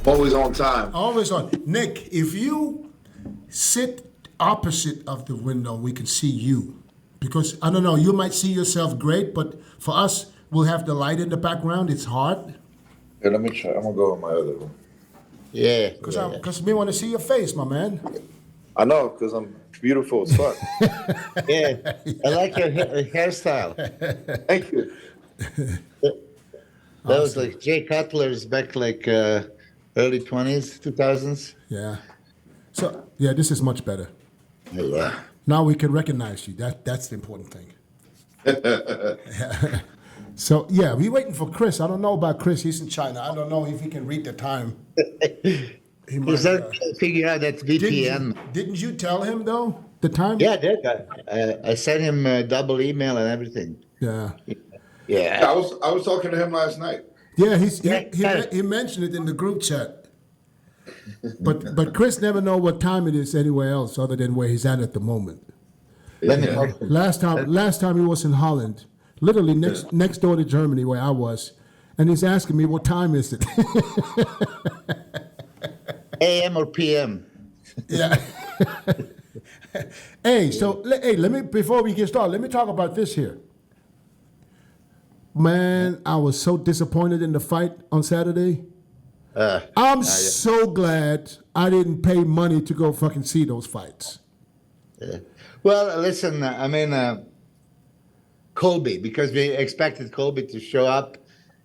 Always on time. Always on. Nick, if you sit opposite of the window, we can see you. Because, I don't know, you might see yourself great, but for us, we'll have the light in the background. It's hard. Here, let me try. I'm going to go in my other room. Yeah. Because we want to see your face, my man. I know, because I'm beautiful as fuck. Yeah. I like your hairstyle. Thank you. That was like Jay Cutler's back like early 20s, 2000s. Yeah. So, yeah, this is much better. Yeah. Now we can recognize you. That's the important thing. So, yeah, we're waiting for Chris. I don't know about Chris. He's in China. I don't know if he can read the time. He's trying to figure out that VPN. Didn't you tell him, though, the time? Yeah, I did. I sent him a double email and everything. Yeah. Yeah. I was talking to him last night. Yeah, he mentioned it in the group chat. But Chris never know what time it is anywhere else other than where he's at the moment. Let me Last time he was in Holland, literally next door to Germany where I was, and he's asking me what time is it. AM or PM? Yeah. Hey, let me before we get started, let me talk about this here. Man, I was so disappointed in the fight on Saturday. I'm so glad I didn't pay money to go fucking see those fights. Yeah. Well, listen, I mean, Colby, because we expected Colby to show up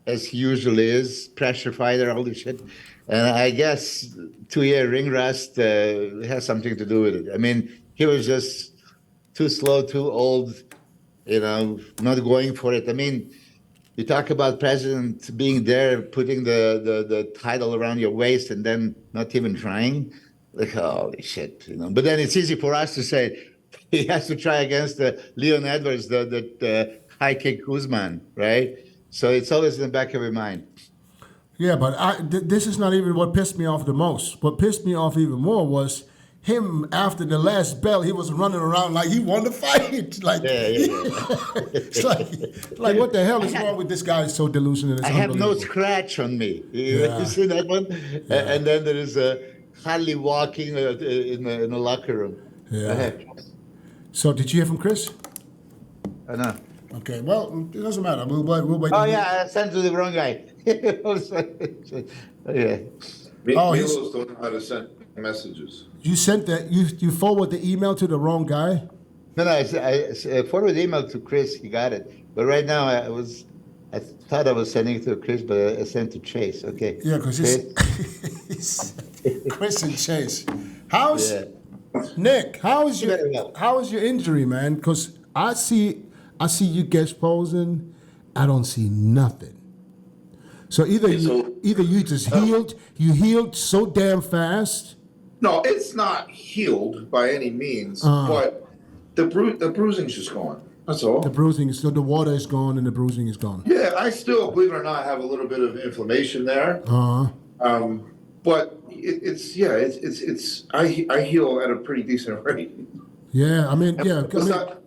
as he usually is, pressure fighter, all this shit. And I guess 2-year ring rust has something to do with it. I mean, he was just too slow, too old, not going for it. I mean, you talk about president being there, putting the title around your waist and then not even trying. Like, holy shit, But then it's easy for us to say he has to try against Leon Edwards, the high kick Usman, right? So it's always in the back of your mind. Yeah, but this is not even what pissed me off the most. What pissed me off even more was him after the last bell. He was running around like he won the fight. Like, it's like what the hell is wrong with this guy? He's so delusional. I have no scratch on me. You see that one? Yeah. And then there is Harley walking in the locker room. Yeah. So did you hear from Chris? I know. Okay, well, it doesn't matter. We'll wait. Oh, yeah, I sent to the wrong guy. Yeah. MILOS don't know how to send messages. You sent that, you forward the email to the wrong guy? No, I forwarded the email to Chris. He got it. But right now, I thought I was sending it to Chris, but I sent to Chase. Okay. Yeah, because it's Chris and Chase. Nick, how is your injury, man? Because I see you guest posing, I don't see nothing. So either you just healed so damn fast. No, it's not healed by any means, but the bruising's just gone. That's all. The bruising is the water is gone and the bruising is gone. Yeah, I still, believe it or not, have a little bit of inflammation there. But I heal at a pretty decent rate. Yeah, I mean,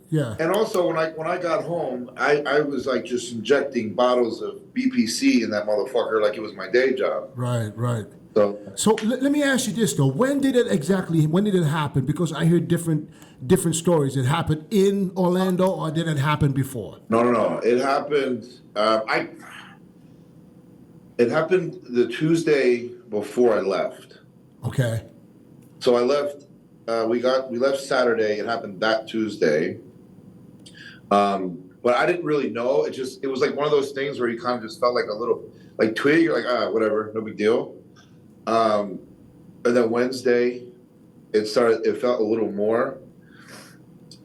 yeah. And also, when I got home, I was like just injecting bottles of BPC in that motherfucker like it was my day job. Right. So let me ask you this though: when did it happen? Because I hear different stories. It happened in Orlando, or did it happen before? No. It happened. It happened the Tuesday before I left. Okay. So I left. We left Saturday. It happened that Tuesday. But I didn't really know. It was like one of those things where you kind of just felt like a little like twig. You're like, whatever, no big deal. And then Wednesday, it felt a little more.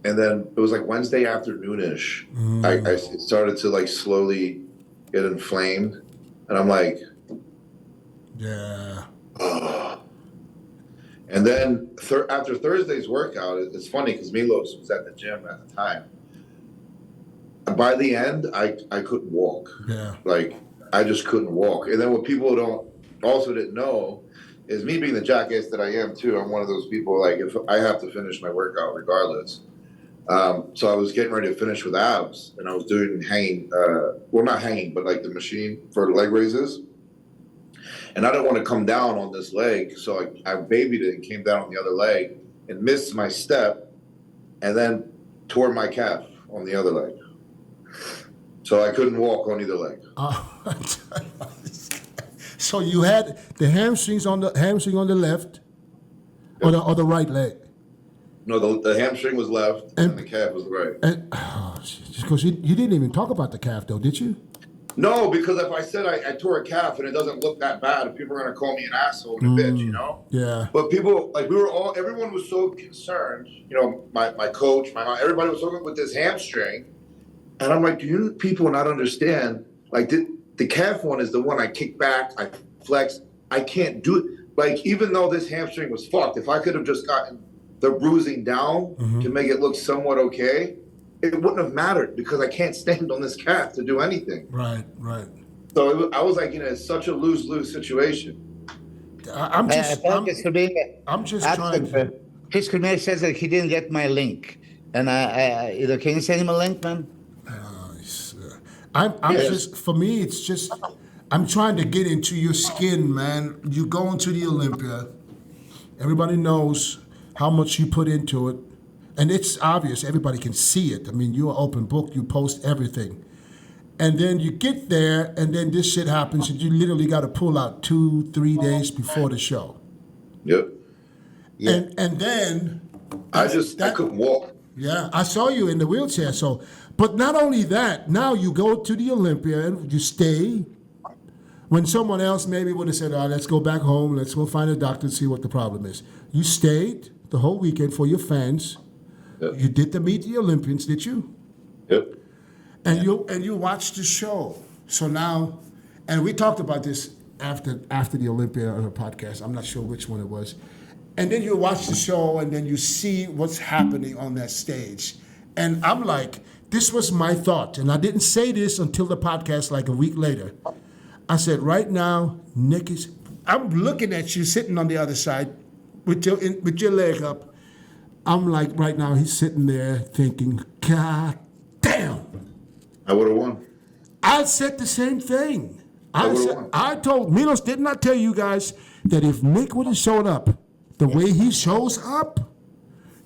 And then it was like Wednesday afternoonish. It started to like slowly get inflamed. And I'm like, yeah. And then after Thursday's workout, it's funny because MILOS was at the gym at the time. By the end, I couldn't walk. Yeah. Like, I just couldn't walk. And then what people didn't know is me being the jackass that I am too. I'm one of those people, like, if I have to finish my workout regardless. So I was getting ready to finish with abs, and I was doing hanging, not hanging, but like the machine for leg raises. and I didn't want to come down on this leg, so I babied it and came down on the other leg and missed my step, and then tore my calf on the other leg. So I couldn't walk on either leg. So you had the hamstring on the left, or the right leg. No, the hamstring was left and the calf was right. And because you didn't even talk about the calf though, did you? No, because if I said I tore a calf and it doesn't look that bad, people are gonna call me an asshole and a bitch, you know? Yeah. But people, like everyone was so concerned, you know, my coach, my mom, everybody was talking with this hamstring. And I'm like, do you people not understand? Like the calf one is the one I kick back, I flex, I can't do it. Like, even though this hamstring was fucked, if I could have just gotten the bruising down to make it look somewhat okay, it wouldn't have mattered because I can't stand on this calf to do anything. Right. So I was like, it's such a lose-lose situation. I'm just trying. PHYSIQUE says that he didn't get my link, and can you send him a link, man? For me, it's just, I'm trying to get into your skin, man. You go into the Olympia, everybody knows how much you put into it, and it's obvious, everybody can see it. I mean, you're an open book, you post everything. And then you get there, and then this shit happens, and you literally got to pull out 2-3 days before the show. Yep. Yeah. And then... I couldn't walk. Yeah, I saw you in the wheelchair, so... But not only that, now you go to the Olympia and you stay. When someone else maybe would have said, let's go back home, let's go find a doctor and see what the problem is. You stayed the whole weekend for your fans. Yep. You did the Meet the Olympians, did you? Yep. And you watched the show. So now, and we talked about this after the Olympia on a podcast. I'm not sure which one it was. And then you watch the show and then you see what's happening on that stage. And I'm like, this was my thought, and I didn't say this until the podcast like a week later. I said, right now, Nick I'm looking at you sitting on the other side with your leg up. I'm like, right now, he's sitting there thinking, God damn. I would have won. I said the same thing. won. I told Milos, didn't I tell you guys that if Nick would have shown up the way he shows up,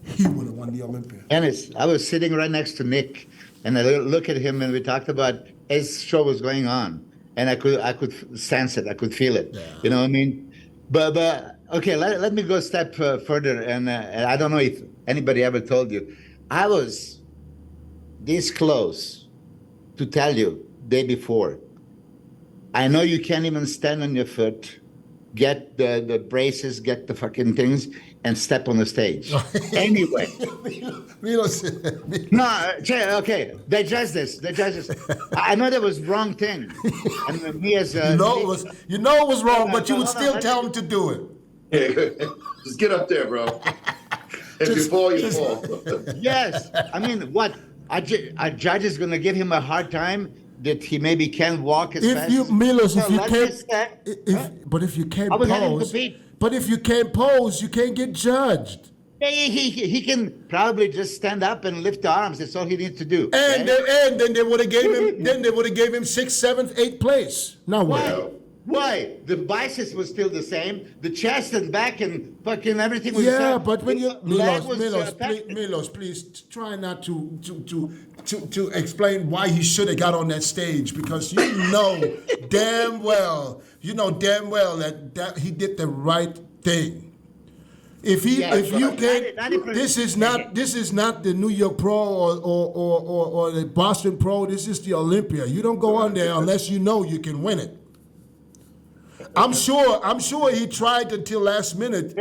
he would have won the Olympia. Menace, I was sitting right next to Nick, and I look at him, and we talked about his show was going on, and I could sense it, I could feel it. Yeah. You know what I mean? But okay, let me go a step further, and I don't know if anybody ever told you, I was this close to tell you day before. I know you can't even stand on your foot. Get the braces, get the fucking things, and step on the stage. Anyway. No, okay. They judge this. I know that was wrong thing. And me as it was wrong, but you would still tell them to do it. Yeah, just get up there, bro. If you fall, you fall. Yes. I mean, what? A judge is going to give him a hard time that he maybe can't walk as fast. But if you can't pose, you can't get judged. He can probably just stand up and lift the arms. That's all he needs to do. And then they would have gave him. Then they would have gave him 6th, 7th, 8th place. Now what? Why? The biceps was still the same. The chest and back and fucking everything was the same. Yeah, but when you Milos, please try not to explain why he should have got on that stage, because you know damn well that he did the right thing. This is not the New York Pro or the Boston Pro. This is the Olympia. You don't go on there unless you know you can win it. I'm sure he tried until last minute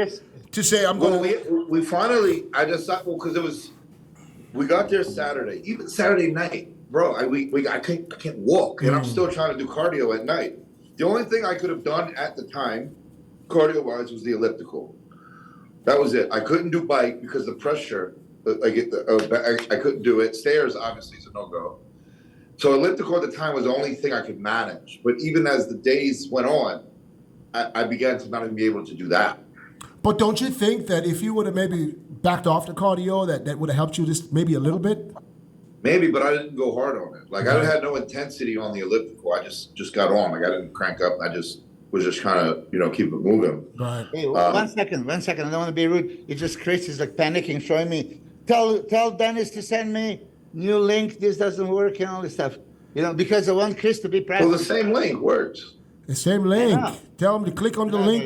to say I'm going to. We finally. I just thought because we got there Saturday, even Saturday night, bro. I can't walk, and I'm still trying to do cardio at night. The only thing I could have done at the time, cardio wise, was the elliptical. That was it. I couldn't do bike because the pressure. I couldn't do it. Stairs obviously is a no go. So elliptical at the time was the only thing I could manage. But even as the days went on, I began to not even be able to do that. But don't you think that if you would have maybe backed off the cardio, that would have helped you just maybe a little bit? Maybe, but I didn't go hard on it. Like I had no intensity on the elliptical. I just got on. Like I didn't crank up. was just kind of, keep it moving. Right. Hey, 1 second. I don't want to be rude. It's just Chris is like panicking, showing me. Tell Dennis to send me new link. This doesn't work and all this stuff. Because I want Chris to be present. Well, the same link works. The same link. Tell him to click on the link.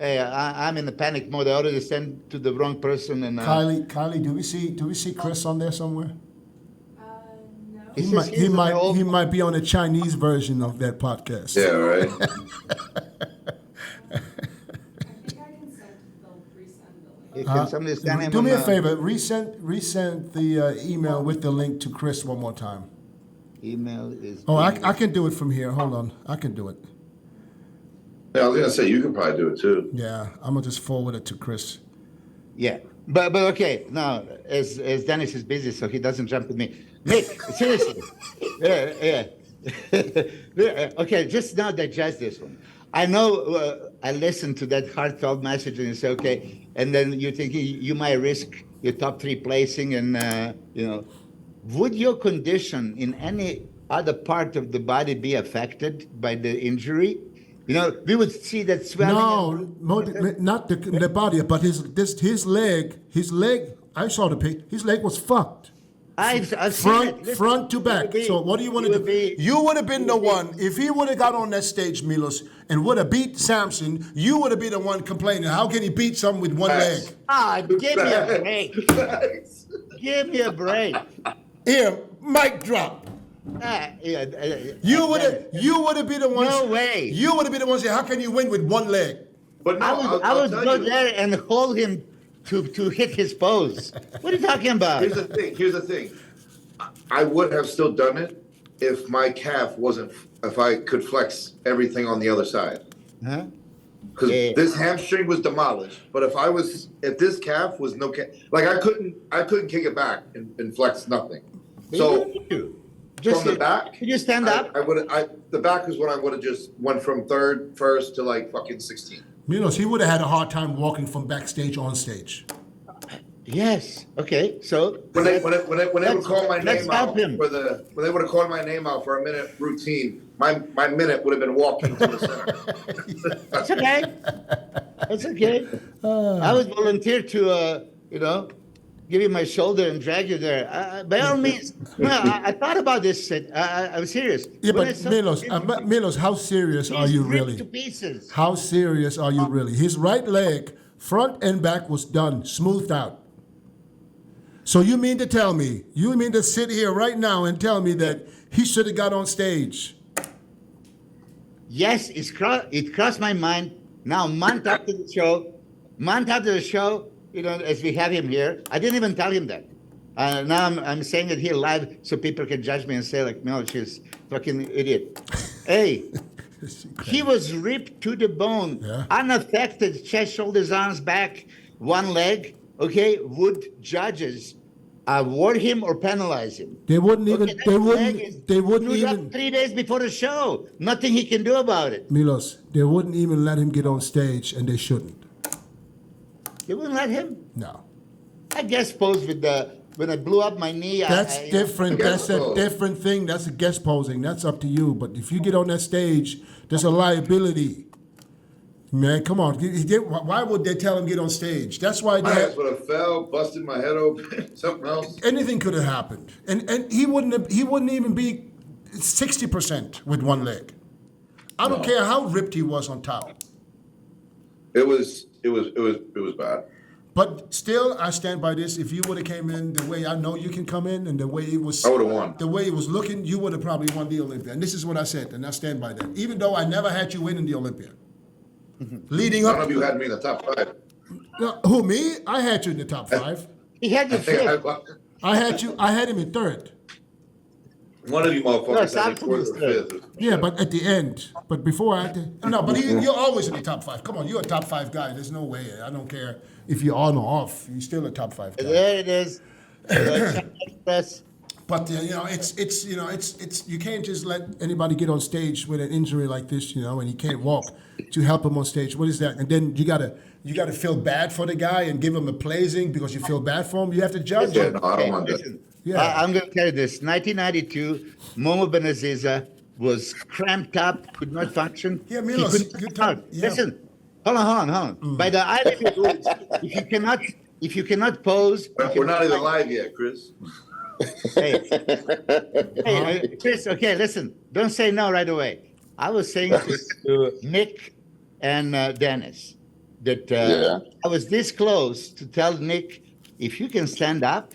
I'm in the panic mode. I already sent to the wrong person. And Kylie, do we see Chris on there somewhere? No. He might be on the Chinese version of that podcast. Yeah, right. I think I can send, they'll resend the link. Can somebody send him Do me a on, favor. Resend the email with the link to Chris one more time. Email is. Oh, I can do it from here. Hold on. I can do it. Yeah, I was gonna say you could probably do it too. Yeah, I'm gonna just forward it to Chris. Yeah, but okay. Now, as Dennis is busy, so he doesn't jump with me. Nick, seriously. Yeah. Okay, just now digest this one. I know I listened to that heartfelt message and you say, okay, and then you're thinking you might risk your top 3 placing and, would your condition in any other part of the body be affected by the injury? We would see that swelling. No, not the body, but his leg. I saw the pic. His leg was fucked. I've seen it. Listen, Front to back. So what do you want to do? You would have been the one, if he would have got on that stage, Milos, and would have beat Samson, you would have been the one complaining. How can he beat someone with one leg? Give me a break. Give me a break. Here, mic drop. You would have been the one. No way. You would have been the one saying, how can you win with one leg? But no, I would go there and hold him to hit his pose. What are you talking about? Here's the thing. I would have still done it if my calf wasn't, if I could flex everything on the other side. Huh? Because this hamstring was demolished. But if this calf was no calf, like I couldn't kick it back and flex nothing. So from the back, could you stand up? The back is when I would have just went from first to like fucking 16. Milos, he would have had a hard time walking from backstage on stage. Yes. Okay. So when they would call my name out him. when they would have called my name out for a minute routine, my minute would have been walking to the center. That's okay. That's okay. I would volunteer to give you my shoulder and drag you there. By all means. No, I thought about this. I was serious. Yeah, but Milos, how serious are you really? To pieces. How serious are you really? His right leg, front and back, was done, smoothed out. So you mean to sit here right now and tell me that he should have got on stage? Yes, it crossed my mind. Now, month after the show, as we have him here, I didn't even tell him that. Now I'm saying it here live so people can judge me and say like, no, she's fucking idiot. Hey, he was ripped to the bone, unaffected, chest, shoulders, arms, back, one leg. Okay, would judges award him or penalize him? They wouldn't even. Okay, They wouldn't even. 3 days before the show, nothing he can do about it. Milos, they wouldn't even let him get on stage, and they shouldn't. They wouldn't let him. No. I guess pose with when I blew up my knee. That's different. That's a different thing. That's a guest posing. That's up to you. But if you get on that stage, there's a liability. Man, come on. Why would they tell him get on stage? That's why My ass would have fell, busted my head open, something else. anything could have happened, and he wouldn't even be 60% with one leg. I don't care how ripped he was on top. It was bad. But still, I stand by this. If you would have came in the way I know you can come in, and the way it was, I would have won. The way it was looking, you would have probably won the Olympia. And this is what I said, and I stand by that. Even though I never had you win in the Olympia. Leading up, None of you had me in the top 5. No, who, me? I had you in the top 5. He had the fifth. I had him in 3rd. One of you motherfuckers had me SAMSON 4th or 5th. Yeah, but at the end. But before I had no, but you're always in the top 5. Come on, you're a top 5 guy. There's no way. I don't care if you're on or off. You're still a top 5 guy. There it is. Express. But it's you can't just let anybody get on stage with an injury like this, and he can't walk to help him on stage. What is that? And then you gotta feel bad for the guy and give him a placing because you feel bad for him. You have to judge Yeah, him. no, I don't want that. Listen, Yeah. I'm going to tell you this. 1992, Momo Benaziza was cramped up, could not function. Yeah, He Milos, couldn't you come talk- out. yeah. Listen, hold on. By the IFA rules, if you cannot pose, We're not even live yet, Chris. Hey, Chris, okay, listen, don't say no right away. I was saying to Nick and Dennis that I was this close to tell Nick, if you can stand up,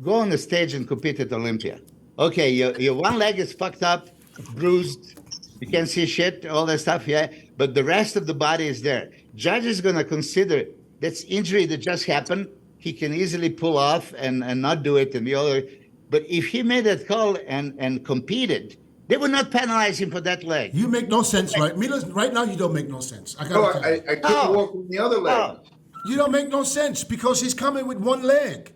go on the stage and compete at Olympia. Okay, your one leg is fucked up, bruised, you can't see shit, all that stuff, yeah, but the rest of the body is there. Judge is going to consider that's injury that just happened. He can easily pull off and not do it and the other. But if he made that call and competed, they would not penalize him for that leg. You make no sense, right? Milos, right now you don't make no sense. I No, gotta tell you. I couldn't walk with the other leg. You don't make no sense because he's coming with one leg.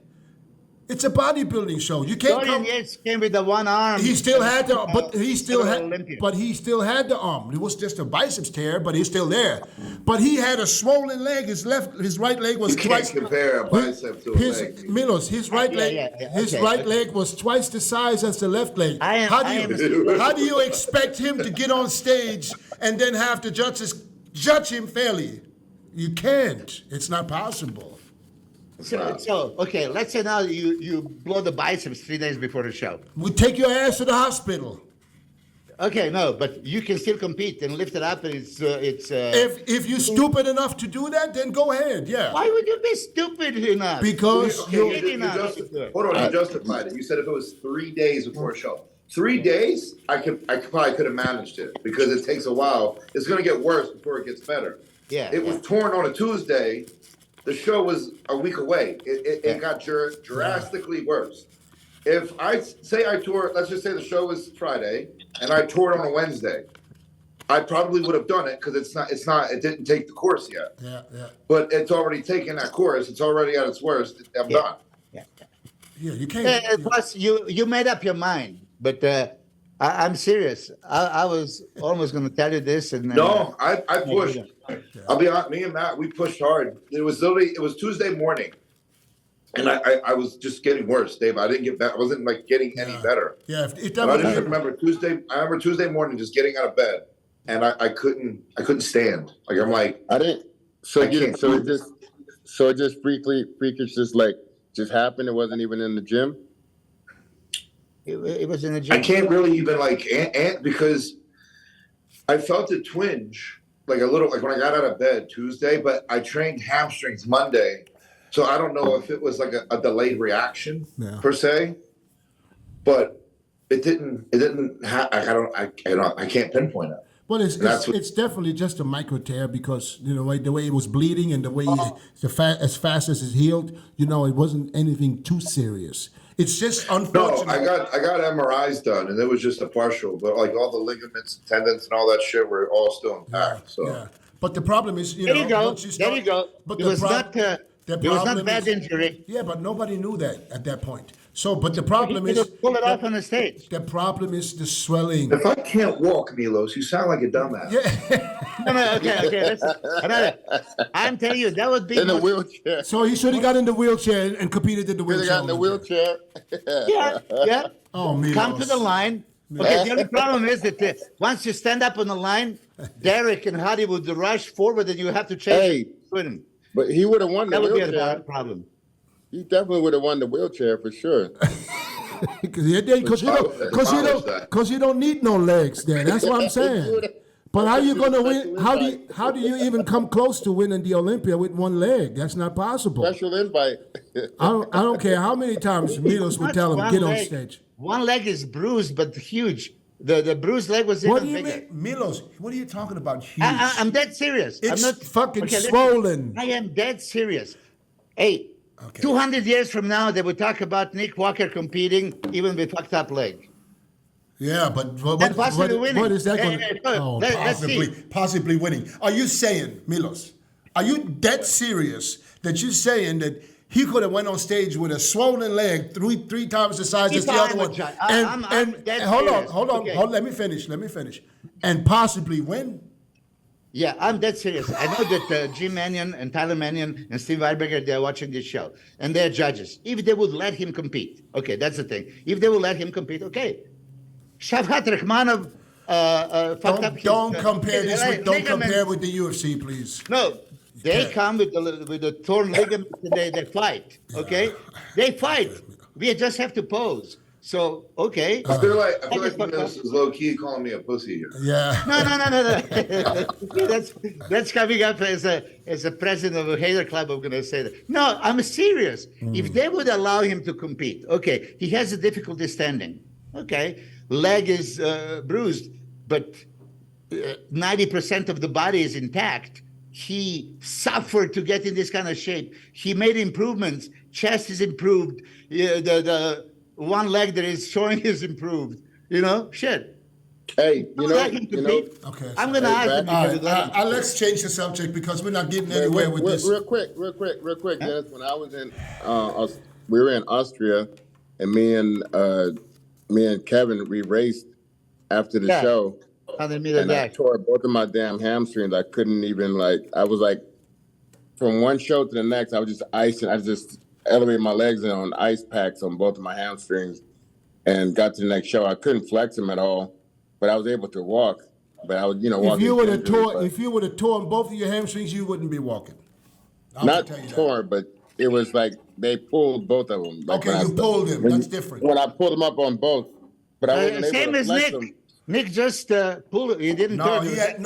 It's a bodybuilding show. You can't Dorian come. Yates came with the one arm. He still had the, but he still had, Olympia. but he still had the arm. It was just a biceps tear, but he's still there. But he had a swollen leg. His right leg was You can't twice. compare a bicep to a His leg. Milos, his right leg, his right leg was twice the size as the left leg. How do you expect him to get on stage and then have the judges judge him fairly? You can't. It's not possible. So okay, let's say now you blow the biceps 3 days before the show. We take your ass to the hospital. Okay, no, but you can still compete and lift it up, and it's. If you're stupid enough to do that, then go ahead. Yeah. Why would you be stupid enough? Because You you. hold on, you justified it. You said if it was 3 days before a show. 3 days, I probably could have managed it because it takes a while. It's going to get worse before it gets better. Yeah. It was torn on a Tuesday. The show was a week away. It got drastically worse. If I say I tore, let's just say the show was Friday and I tore it on a Wednesday, I probably would have done it because it didn't take the course yet. Yeah. But it's already taken that course. It's already at its worst. I'm done. Yeah, you can't. Plus, you made up your mind, but I'm serious. I was almost going to tell you this, and No, I pushed. I'll be honest. Me and Matt, we pushed hard. It was Tuesday morning, and I was just getting worse, Dave. I didn't get better. I wasn't like getting any better. Yeah, if that And I was just remember Tuesday morning, just getting out of bed, and I couldn't stand. Like I'm like I didn't. So I you can't so do it just freakish just happened. It wasn't even in the gym. it was in the gym. I can't really even like because I felt a twinge. Like a little, like when I got out of bed Tuesday, but I trained hamstrings Monday, so I don't know if it was like a delayed reaction per se, but it didn't. I can't pinpoint it. Well, it's definitely just a micro tear because the way it was bleeding and the way as fast as it healed, it wasn't anything too serious. It's just unfortunate. No, I got MRIs done, and it was just a partial, but like all the ligaments, tendons, and all that shit were all still intact. Yeah. But the problem is, There you go. There you go. But It was not bad injury. Yeah, but nobody knew that at that point. So, but the problem You is, could pull it off on the stage. the problem is the swelling. If I can't walk, Milos, you sound like a dumbass. Yeah. No, okay. Listen. I'm telling you, that would be In a wheelchair. So he should have got in the wheelchair and competed in the Should wheelchair. have got in the wheelchair. Yeah. Oh, Milos. Come to the line. Okay, the only problem is that once you stand up on the line, Derek and HADI would rush forward and you have to change. Hey, but he would have won the That would be wheelchair. a problem. He definitely would have won the wheelchair for sure. Because you don't need no legs there. That's what I'm saying. But how you gonna win? How do you even come close to winning the Olympia with one leg? That's not possible. Special invite. I don't care how many times Milos would tell him get on stage. One leg is bruised but huge. The bruised leg was What even do you bigger. mean, Milos? What are you talking about? Huge. I'm dead serious. It's I'm not fucking listen, swollen. I am dead serious. Hey, 200 years from now, they will talk about Nick Walker competing even with fucked up leg. Yeah, but And possibly winning. what is that Hey, going hey, to... let's see. possibly winning. Are you saying, Milos, are you dead serious that you're saying that he could have went on stage with a swollen leg three times the size as the other one? I'm dead hold serious. on. Okay. Let me finish. And possibly win? Yeah, I'm dead serious. I know that Jim Mannion and Tyler Mannion and Steve Weinberger, they're watching this show. And they're judges. If they would let him compete. Okay, that's the thing. If they will let him compete, okay. Shavkat Rakhmonov fucked up. Don't compare this with don't ligament. compare with the UFC, please. No, they Yeah. come with the torn ligament and they fight. Okay, they fight. We just have to pose. So okay. I feel like Menace is low key calling me a pussy here. Yeah. No. that's coming up as a president of a hater club. I'm gonna say that. No, I'm serious. If they would allow him to compete, okay, he has a difficulty standing. Okay, leg is bruised, but 90% of the body is intact. He suffered to get in this kind of shape. He made improvements. Chest is improved. The one leg that is showing is improved. You know, shit. Hey, Okay. I'm gonna ask him. All right, let's change the subject because we're not getting anywhere with this. Real quick, Dennis. When I was in, we were in Austria, and me and Kevin, we raced after the show. 100-meter And I dash. tore both of my damn hamstrings. I couldn't even I was like, from one show to the next, I was just icing. I just elevated my legs in on ice packs on both of my hamstrings, and got to the next show. I couldn't flex them at all, but I was able to walk. But I was, walking. If you would have torn both of your hamstrings, you wouldn't be walking. Not torn, but it was like they pulled both of them. Like Okay, you pulled them. That's different. When I pulled them up on both, but I wasn't able Same to as flex Nick. them. Nick just pulled it. He didn't No, turn it.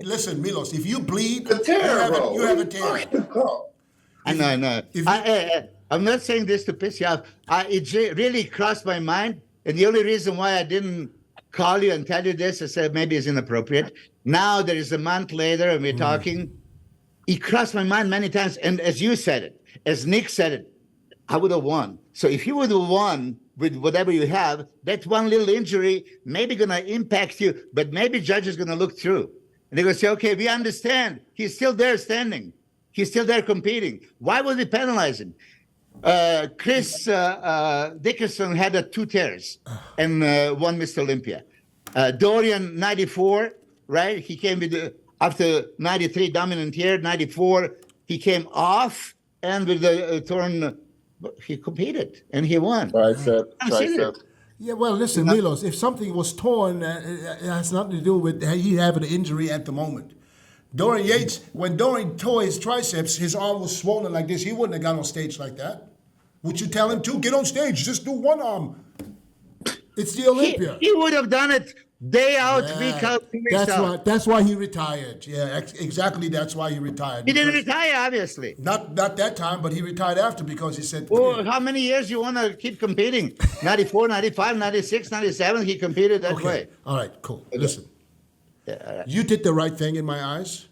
listen, Milos. If you bleed, The tear, bro. you have a tear. I know. I'm not saying this to piss you off. It really crossed my mind, and the only reason why I didn't call you and tell you this, I said maybe it's inappropriate. Now there is a month later, and we're talking. It crossed my mind many times, and as you said it, as Nick said it, I would have won. So if you would have won with whatever you have, that one little injury maybe going to impact you, but maybe judge is going to look through. And they're going to say, okay, we understand. He's still there standing. He's still there competing. Why would we penalize him? Chris Dickerson had 2 tears and won Mr. Olympia. Dorian, 94, right? He came with, after 93 dominant year, 94, he came off and with the torn, he competed and he won. Tricep. Yeah, well, listen, Milos, if something was torn, it has nothing to do with he having an injury at the moment. Dorian Yates, when Dorian tore his triceps, his arm was swollen like this. He wouldn't have got on stage like that. Would you tell him to get on stage? Just do one arm. It's the Olympia. He would have done it day out, week out, 2 weeks out. That's why he retired. Yeah, exactly. That's why he retired. He didn't retire, obviously. Not that time, but he retired after because he said. Well, how many years you want to keep competing? 94, 95, 96, 97, he competed that way. All right, cool. Listen. You did the right thing in my eyes.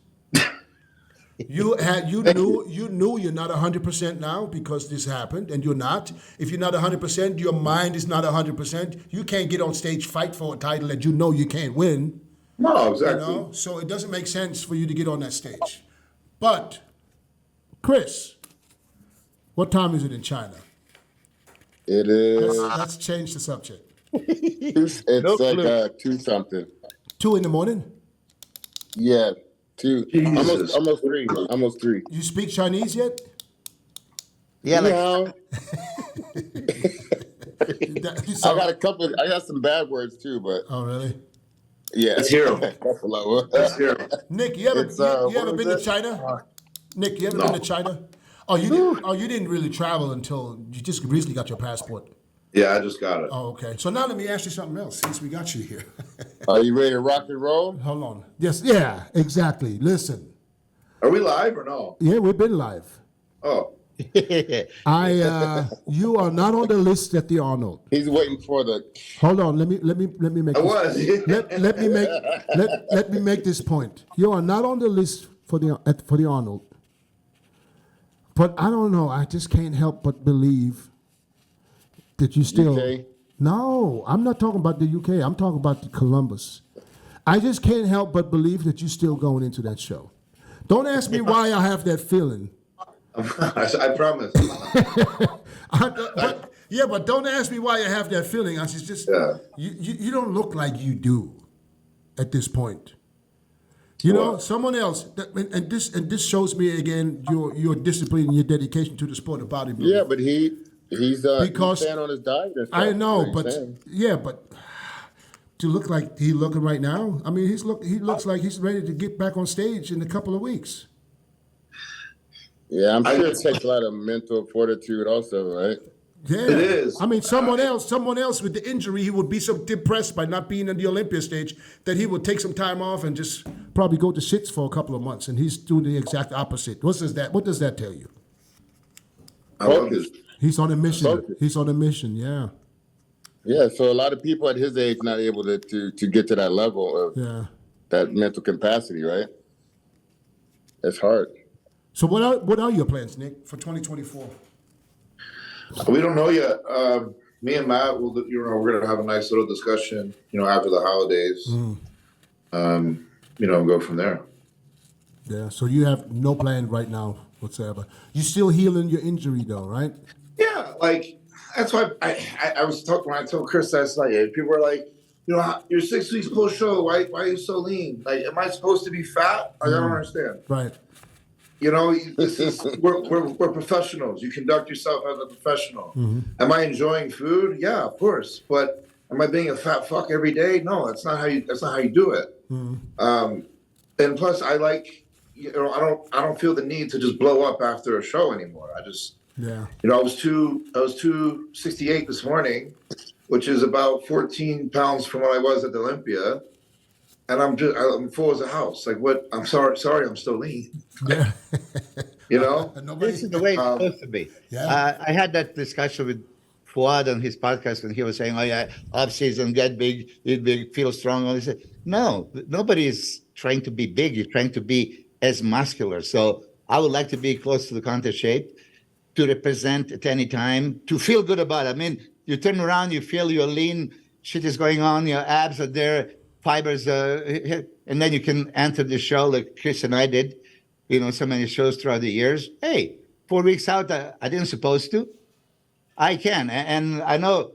You knew you're not 100% now because this happened, and you're not. If you're not 100%, your mind is not 100%. You can't get on stage, fight for a title that you know you can't win. No, exactly. You know? So it doesn't make sense for you to get on that stage. But, Chris, what time is it in China? It is. Let's change the subject. It's No like clue. 2 something. 2 in the morning? Yeah, 2. Jesus. Almost 3. You speak Chinese yet? Yeah, like, No, So- I got some bad words too, but Oh, really? yeah. Let's hear 'em. Buffalo. Let's hear it. Nick, you ever It's, what been was to it? China? Nick, you ever No. been to China? Oh, you didn't really travel until you just recently got your passport. Yeah, I just got it. Oh, okay. So now let me ask you something else since we got you here. Are you ready to rock and roll? Hold on. Yes, yeah, exactly. Listen. Are we live or no? Yeah, we've been live. Oh, You are not on the list at the Arnold. He's waiting for the. Hold on. Let me make I this, was. let me make this point. You are not on the list for the Arnold. But I don't know. I just can't help but believe that you still. UK? No, I'm not talking about the UK. I'm talking about the Columbus. I just can't help but believe that you're still going into that show. Don't ask me why I have that feeling. I promise. But don't ask me why I have that feeling. I just Yeah. you don't look like you do at this point. You know, What? someone else, and this shows me again your discipline and your dedication to the sport of bodybuilding. Yeah, but he's Because staying on his diet. And stuff, I know, is what but he's saying. yeah, but to look like he's looking right now. I mean, he looks like he's ready to get back on stage in a couple of weeks. Yeah, I'm sure it takes a lot of mental fortitude also, right? Yeah, It is. I mean, someone else with the injury, he would be so depressed by not being on the Olympia stage that he would take some time off and just probably go to shits for a couple of months. And he's doing the exact opposite. What does that tell you? I love this. He's on a mission. Focus. He's on a mission. Yeah. Yeah, so a lot of people at his age not able to get to that level of that mental capacity, right? It's hard. So what are your plans, Nick, for 2024? We don't know yet. Me and Matt, we're gonna have a nice little discussion, after the holidays. And go from there. Yeah. So you have no plan right now whatsoever. You're still healing your injury, though, right? Yeah, like that's why I was talking when I told Chris last night. People were like, you're 6 weeks post show. Why are you so lean? Like, am I supposed to be fat? I don't understand. Right. We're professionals. You conduct yourself as a professional. Am I enjoying food? Yeah, of course. But am I being a fat fuck every day? No, that's not how you do it. And plus, I like, I don't feel the need to just blow up after a show anymore. I just, I was 268 this morning, which is about 14 pounds from what I was at the Olympia. And I'm full as a house. Like, what? I'm sorry, I'm still lean. Yeah. This is the way it's supposed to be. Yeah. I had that discussion with Fuad on his podcast, and he was saying, "Oh yeah, off season, get big, eat big, feel strong." And I said, "No, nobody is trying to be big. You're trying to be as muscular." So I would like to be close to the contest shape, to represent at any time, to feel good about it. I mean, you turn around, you feel you're lean, shit is going on, your abs are there, fibers, and then you can enter the show like Chris and I did, so many shows throughout the years. Hey, 4 weeks out, I didn't supposed to. I can, and I know,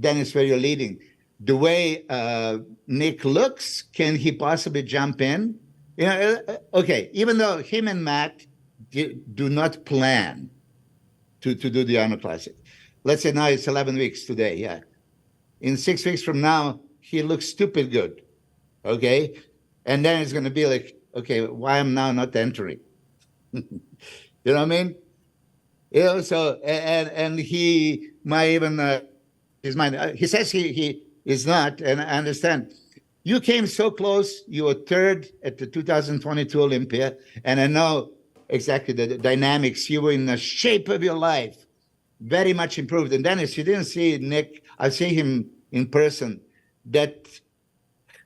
Dennis, where you're leading. The way Nick looks, can he possibly jump in? Okay, even though him and Matt do not plan to do the Arnold Classic. Let's say now it's 11 weeks today, yeah. In 6 weeks from now, he looks stupid good, okay? And then it's going to be like, okay, why am now not entering? You know what I mean? So, and he might even, his mind, he says he is not, and I understand. You came so close, you were third at the 2022 Olympia, and I know exactly the dynamics. You were in the shape of your life, very much improved. And Dennis, you didn't see Nick, I see him in person, that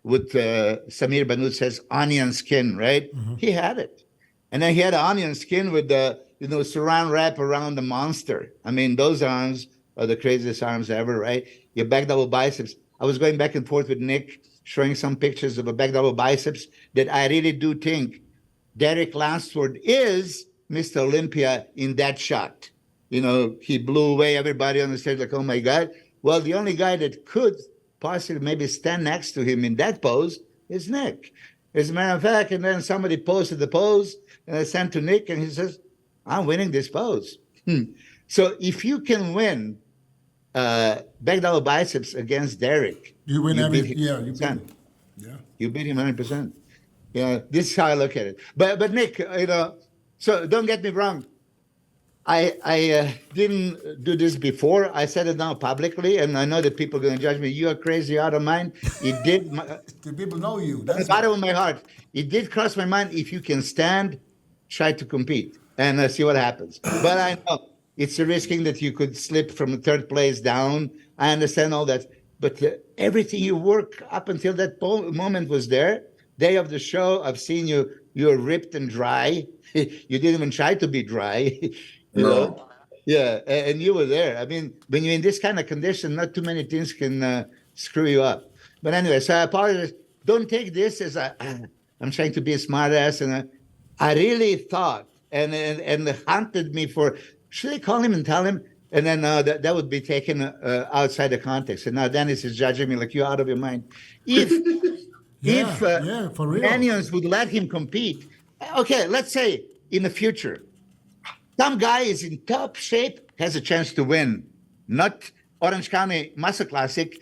with Samir Banud says onion skin, right? He had it. And then he had onion skin with the, saran wrap around the monster. I mean, those arms are the craziest arms ever, right? Your back double biceps. I was going back and forth with Nick, showing some pictures of a back double biceps that I really do think Derek Lansford is Mr. Olympia in that shot. He blew away everybody on the stage like, oh my God. Well, the only guy that could possibly maybe stand next to him in that pose is Nick. As a matter of fact, and then somebody posted the pose, and I sent to Nick, and he says, I'm winning this pose. So if you can win back double biceps against Derek, you win you beat him. You beat him 100%. This is how I look at it. But Nick, so don't get me wrong. I didn't do this before. I said it now publicly, and I know that people are going to judge me. You are crazy out of mind. It did. Do people know you? That's the bottom of my heart. It did cross my mind. If you can stand, try to compete and see what happens. But I know it's a risking that you could slip from third place down. I understand all that. But everything you work up until that moment was there. Day of the show, I've seen you. You're ripped and dry. You didn't even try to be dry. No. Yeah, and you were there. I mean, when you're in this kind of condition, not too many things can screw you up. But anyway, so I apologize. Don't take this as I'm trying to be a smart ass. And I really thought and hunted me for, should I call him and tell him? And then that would be taken outside the context. And now Dennis is judging me like you're out of your mind. If for real. Daniels would let him compete, okay, let's say in the future, some guy is in top shape, has a chance to win. Not Orange County Muscle Classic,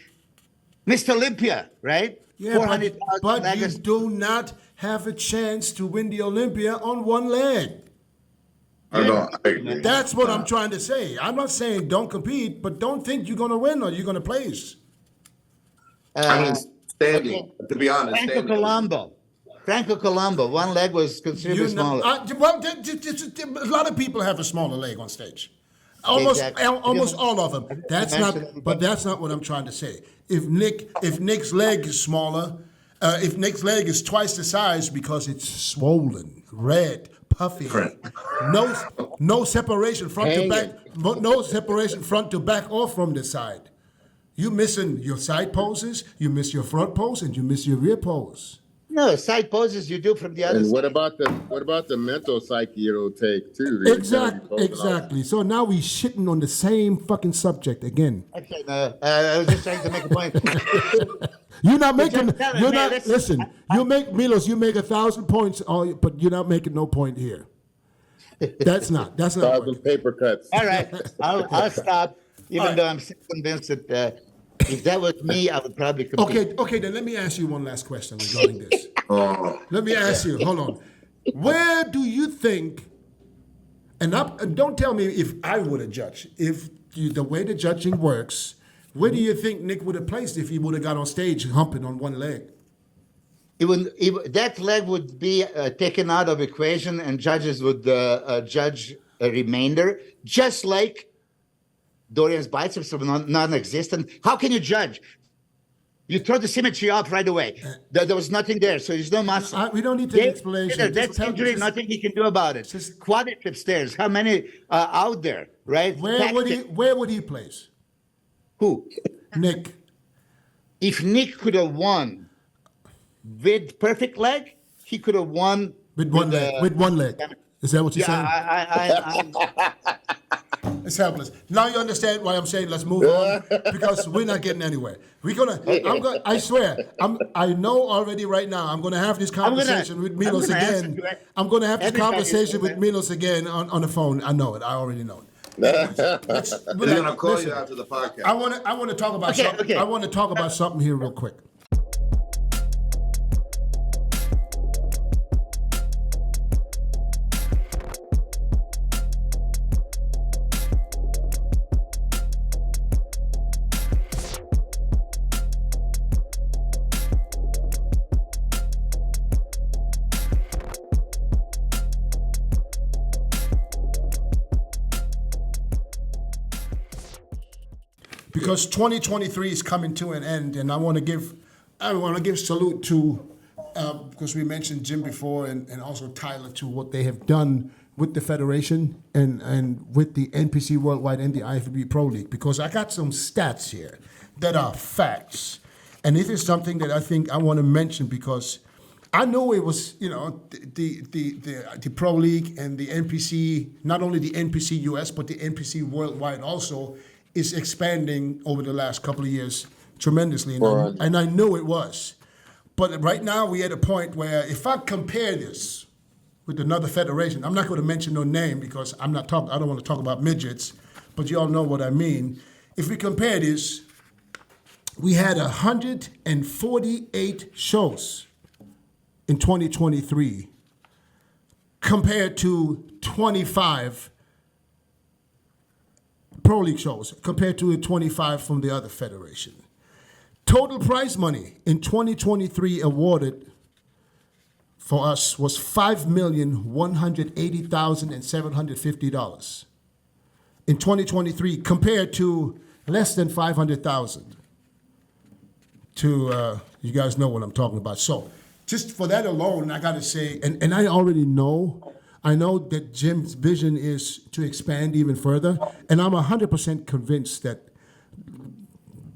Mr. Olympia, right? Yeah, 400,000 but you legacy. do not have a chance to win the Olympia on one leg. I don't. I agree. That's what I'm trying to say. I'm not saying don't compete, but don't think you're going to win or you're going to place. I mean, standing. To be honest, Franco Colombo, one leg was considerably smaller. Well, a lot of people have a smaller leg on stage. Almost all of them. That's not what I'm trying to say. If Nick's leg is smaller, if Nick's leg is twice the size because it's swollen, red, puffy, no separation front to back, no separation front to back or from the side. You missing your side poses, you miss your front pose, and you miss your rear pose. No, side poses you do from the other And side. what about the mental psyche it'll take too? Exactly. So now we shitting on the same fucking subject again. Okay, I was just trying to make a point. You're not making. You're not. Listen. You make Milos. You make 1,000 points, but you're not making no point here. That's not. 1,000 paper cuts. All right, I'll stop. Even though I'm still convinced that if that was me, I would probably compete. Okay. Then let me ask you one last question regarding this. Let me ask you. Hold on. Where do you think? And don't tell me if I would have judged. If the way the judging works, where do you think Nick would have placed if he would have got on stage humping on one leg? That leg would be taken out of equation, and judges would judge a remainder, just like Dorian's biceps are non-existent. How can you judge? You throw the symmetry off right away. There was nothing there, so there's no muscle. We don't need an explanation. That's injury, nothing he can do about it. Quadriceps stairs, how many out there, right? Where would he place? Who? Nick. If Nick could have won with perfect leg, he could have won with one leg. With one leg. Is that what you're saying? It's helpless. Now you understand why I'm saying let's move on, because we're not getting anywhere. I swear, I know already right now I'm gonna have this conversation with Milos again. I'm gonna have this conversation with Milos again on the phone. I know it. I already know it. We're gonna call you after the podcast. I want to talk about something. Okay. I want to talk about something here real quick. Because 2023 is coming to an end, and I want to give salute to because we mentioned Jim before, and also Tyler, to what they have done with the federation and with the NPC Worldwide and the IFBB Pro League. Because I got some stats here that are facts, and it is something that I think I want to mention because I know it was the Pro League and the NPC, not only the NPC US but the NPC Worldwide also, is expanding over the last couple of years tremendously, and I know it was. But right now we're at a point where if I compare this with another federation, I'm not going to mention no name because I don't want to talk about midgets, but you all know what I mean. If we compare this, we had 148 shows in 2023 compared to 25 Pro League shows compared to 25 from the other federation. Total prize money in 2023 awarded for us was $5,180,750 in 2023 compared to less than 500,000. To you guys know what I'm talking about. So just for that alone, I gotta say, and I already know. I know that Jim's vision is to expand even further, and I'm 100% convinced that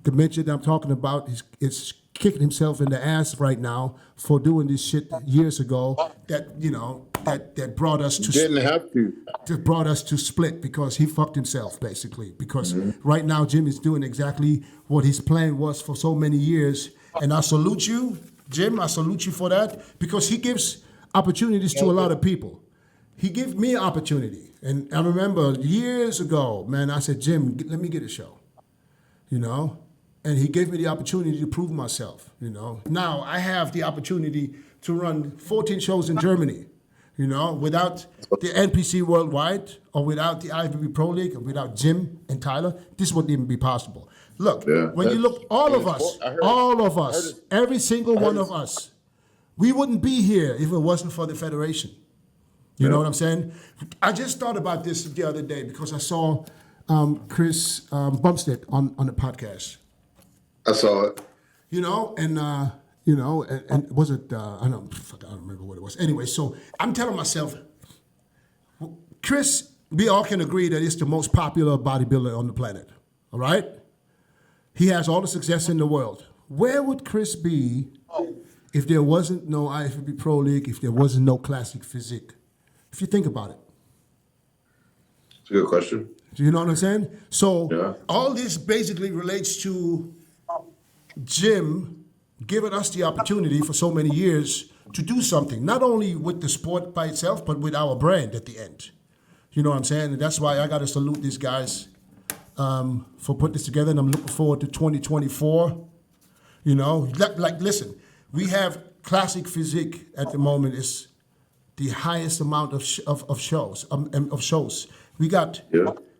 the midget I'm talking about is kicking himself in the ass right now for doing this shit years ago. That brought us to Didn't have to. That brought us to split because he fucked himself basically. Because right now Jim is doing exactly what his plan was for so many years, and I salute you, Jim. I salute you for that because he gives opportunities to a lot of people. He gave me an opportunity. And I remember years ago, man, I said, Jim, let me get a show. And he gave me the opportunity to prove myself, you know. Now I have the opportunity to run 14 shows in Germany, you know, without the NPC Worldwide or without the IFBB Pro League or without Jim and Tyler, this wouldn't even be possible. Look, when you look, all of us, every single one of us, we wouldn't be here if it wasn't for the Federation. You know what I'm saying? I just thought about this the other day because I saw Chris Bumstead on the podcast. I saw it. You know, and you know, and was it? I don't remember what it was. Anyway, so I'm telling myself, Chris, we all can agree that he's the most popular bodybuilder on the planet. All right, he has all the success in the world. Where would Chris be if there wasn't no IFBB Pro League? If there wasn't no Classic Physique? If you think about it. It's a good question. Do you know what I'm saying? So all this basically relates to Jim giving us the opportunity for so many years to do something, not only with the sport by itself, but with our brand at the end. You know what I'm saying? And that's why I got to salute these guys for putting this together, and I'm looking forward to 2024. You know, like listen, we have Classic Physique at the moment is the highest amount of shows. We got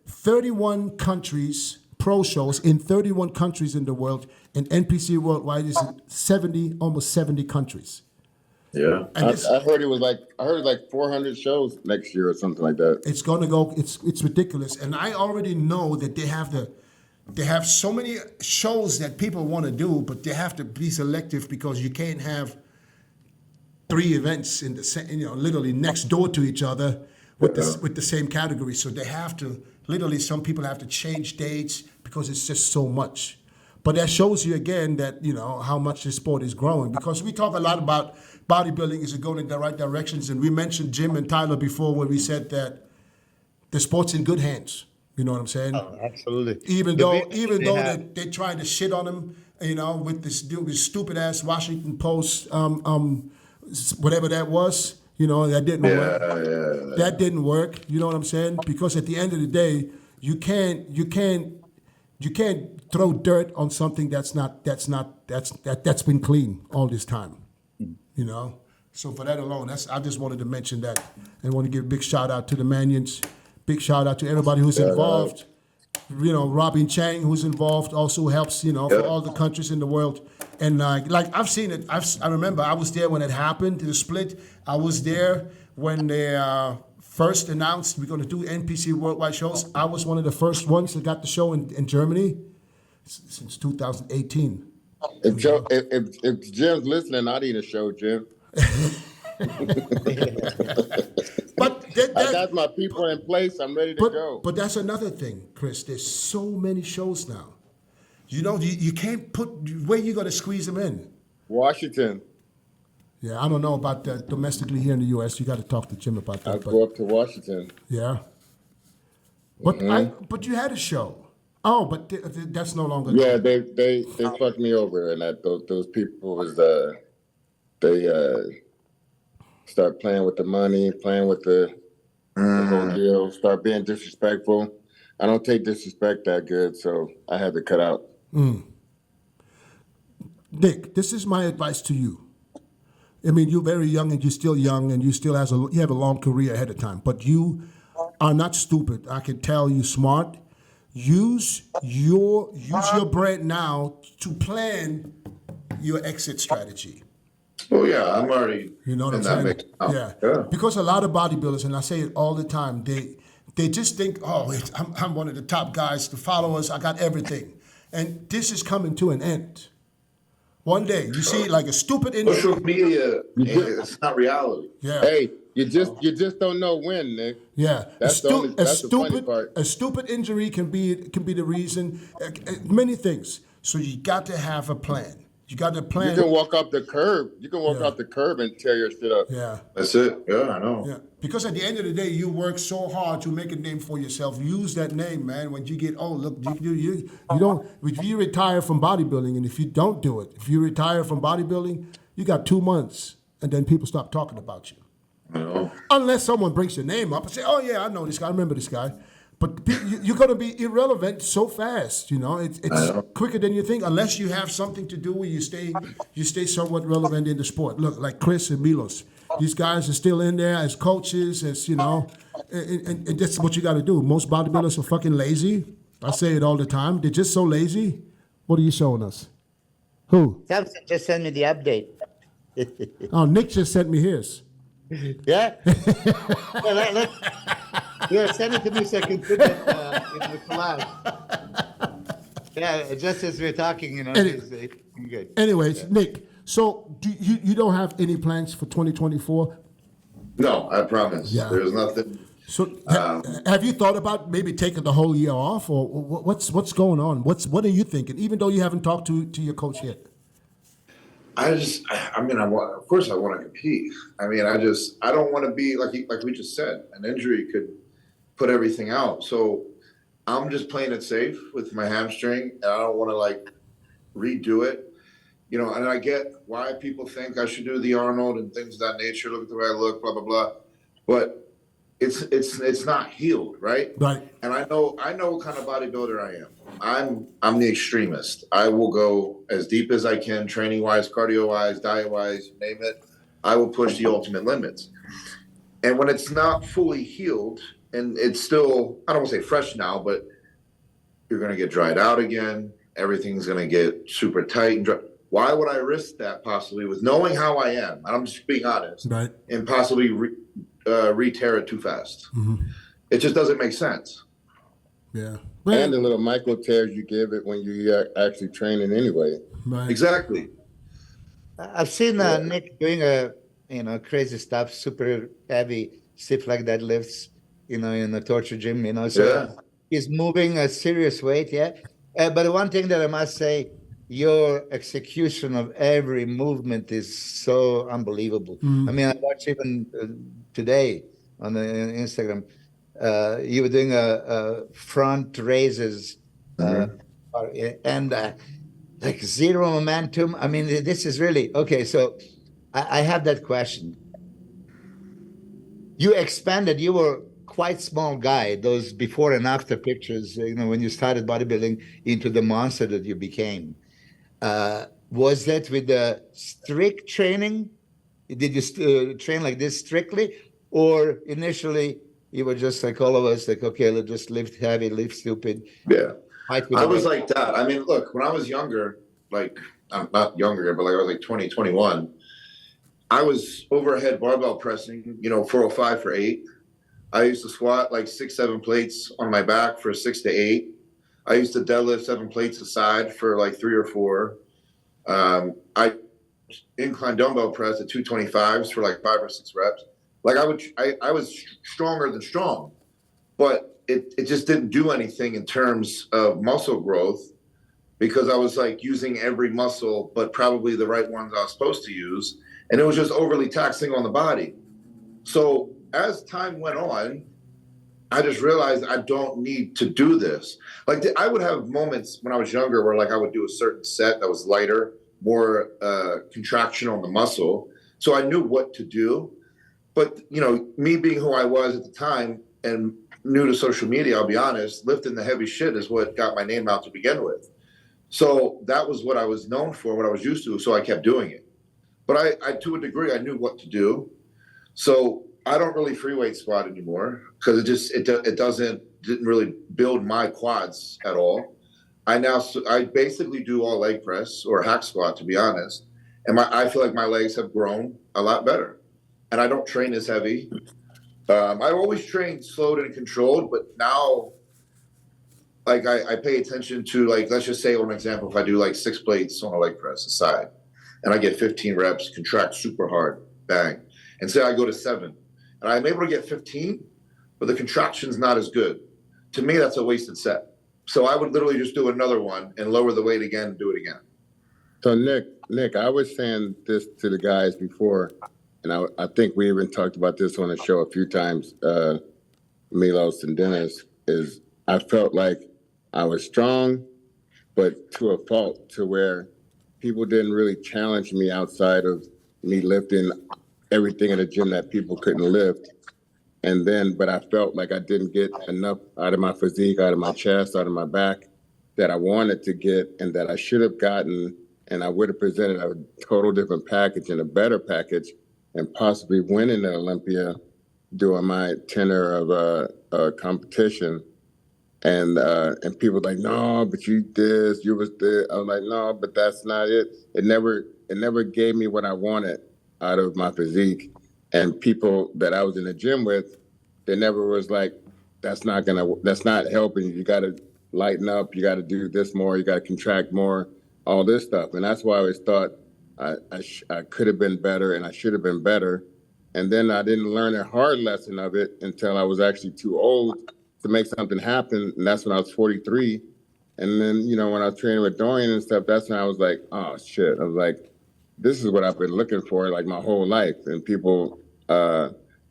31 countries, pro shows in 31 countries in the world, and NPC Worldwide is in 70, almost 70 countries. Yeah, I heard it was like 400 shows next year or something like that. It's gonna go. It's ridiculous, and I already know that they have so many shows that people want to do, but they have to be selective because you can't have 3 events in the same, you know, literally next door to each other with the same category. So they have to literally. Some people have to change dates because it's just so much. But that shows you again that, you know, how much the sport is growing, because we talk a lot about bodybuilding is going in the right directions, and we mentioned Jim and Tyler before when we said that the sport's in good hands. You know what I'm saying? Oh, absolutely. Even though they tried to shit on him, you know, with this stupid ass Washington Post, whatever that was, you know, that didn't work. Yeah. That didn't work. You know what I'm saying? Because at the end of the day, you can't throw dirt on something that's been clean all this time. You know? So for that alone, I just wanted to mention that, and want to give a big shout out to the Manions, big shout out to everybody who's involved. You know, Robin Chang, who's involved, also helps, you know, for all the countries in the world. And like I've seen it. I remember I was there when it happened, the split. I was there when they first announced we're going to do NPC Worldwide shows. I was one of the first ones that got the show in Germany since 2018. If Jim's listening, I need a show, Jim. But I got my people in place. I'm ready to go. But that's another thing, Chris. There's so many shows now. You know, you can't put, where you going to squeeze them in? Washington. Yeah, I don't know about that domestically here in the U.S. You got to talk to Jim about that. I'll go up to Washington. Yeah. But but you had a show. Oh, but that's no longer. Yeah, they fucked me over, and those people was they start playing with the money, playing with the whole deal, start being disrespectful. I don't take disrespect that good, so I had to cut out. Nick, this is my advice to you. I mean, you're very young, and you're still young, and you still you have a long career ahead of time. But you are not stupid. I can tell you smart. Use your brand now to plan your exit strategy. Oh yeah, I'm already. You know what I'm saying? Yeah. Because a lot of bodybuilders, and I say it all the time, they just think, oh, I'm one of the top guys, the followers, I got everything, and this is coming to an end. One day, you see, like a stupid industry. Social media, it's not reality. Yeah. Hey, you just don't know when, Nick. Yeah. That's the funny part. A stupid injury can be the reason. Many things. So you got to have a plan. You got to plan. You can walk off the curb. You can walk off the curb and tear your shit up. Yeah. That's it. Yeah, I know. Yeah. Because at the end of the day, you work so hard to make a name for yourself. Use that name, man. When you get old, look, you don't. If you retire from bodybuilding, and if you don't do it, if you retire from bodybuilding, you got 2 months, and then people stop talking about you. I know. Unless someone brings your name up and say, "Oh yeah, I know this guy. I remember this guy." But you're going to be irrelevant so fast. You know, it's quicker than you think. Unless you have something to do where you stay somewhat relevant in the sport. Look, like Chris and Milos, these guys are still in there as coaches, as you know, and that's what you got to do. Most bodybuilders are fucking lazy. I say it all the time. They're just so lazy. What are you showing us? Who? Samson just sent me the update. Oh, Nick just sent me his. Yeah? Yeah, send it to me so I can put it in the collage. Yeah, just as we're talking, you know, it's good. Anyways, Nick, so you don't have any plans for 2024? No, I promise. Yeah. There's nothing. So have you thought about maybe taking the whole year off, or what's going on? What are you thinking? Even though you haven't talked to your coach yet. Of course I want to compete. I don't want to be like we just said, an injury could put everything out. So I'm just playing it safe with my hamstring, and I don't want to like redo it. You know, and I get why people think I should do the Arnold and things of that nature. Look at the way I look, blah blah blah. But it's not healed, right? Right. And I know what kind of bodybuilder I am. I'm the extremist. I will go as deep as I can, training wise, cardio wise, diet wise, you name it. I will push the ultimate limits. And when it's not fully healed and it's still, I don't want to say fresh now, but you're going to get dried out again. Everything's going to get super tight and dry. Why would I risk that possibly with knowing how I am? And I'm just being honest. Right. And possibly re-tear it too fast. Mm-hmm. It just doesn't make sense. Yeah. And the little micro tears you give it when you're actually training anyway. Right. Exactly. I've seen Nick doing crazy stuff, super heavy, stiff like deadlifts, you know, in the torture gym, you know. So he's moving a serious weight, yeah. But one thing that I must say, your execution of every movement is so unbelievable. Mm. I mean, I watched even today on the Instagram. You were doing front raises and like zero momentum. I mean, this is really okay. So I have that question. You expanded. You were quite small guy. Those before and after pictures, you know, when you started bodybuilding into the monster that you became. Was that with the strict training? Did you train like this strictly, or initially you were just like all of us, like, okay, let's just lift heavy, lift stupid? Yeah, I was like that. I mean, look, when I was younger, like I'm not younger, but like I was like 20, 21, I was overhead barbell pressing, 405 for 8. I used to squat like 6, 7 plates on my back for 6 to 8. I used to deadlift 7 plates aside for like 3 or 4. I incline dumbbell press at 225s for like 5 or 6 reps. Like I was stronger than strong, but it just didn't do anything in terms of muscle growth because I was like using every muscle, but probably the right ones I was supposed to use. And it was just overly taxing on the body. So as time went on, I just realized I don't need to do this. Like I would have moments when I was younger where like I would do a certain set that was lighter, more contraction on the muscle. So I knew what to do. But, me being who I was at the time and new to social media, I'll be honest, lifting the heavy shit is what got my name out to begin with. So that was what I was known for, what I was used to. So I kept doing it. But I to a degree, I knew what to do. So I don't really free weight squat anymore because it didn't really build my quads at all. I basically do all leg press or hack squat, to be honest. And I feel like my legs have grown a lot better. And I don't train as heavy. I always trained slowed and controlled, but now like I pay attention to, like, let's just say on an example, if I do like 6 plates on a leg press aside and I get 15 reps, contract super hard, bang. And say I go to 7 and I'm able to get 15, but the contraction's not as good. To me, that's a wasted set. So I would literally just do another one and lower the weight again and do it again. So Nick, I was saying this to the guys before, and I think we even talked about this on the show a few times, Milos and Dennis, is I felt like I was strong, but to a fault, to where people didn't really challenge me outside of me lifting everything in the gym that people couldn't lift. And then, but I felt like I didn't get enough out of my physique, out of my chest, out of my back that I wanted to get and that I should have gotten. And I would have presented a total different package and a better package and possibly winning the Olympia during my tenure of a competition. And people were like, no, but you this, you was this. I was like, no, but that's not it. It never gave me what I wanted out of my physique. And people that I was in the gym with, they never was like, that's not helping you. You got to lighten up. You got to do this more. You got to contract more, all this stuff. And that's why I always thought I could have been better and I should have been better. And then I didn't learn a hard lesson of it until I was actually too old to make something happen. And that's when I was 43. And then, when I was training with Dorian and stuff, that's when I was like, oh, shit. I was like, this is what I've been looking for like my whole life. And people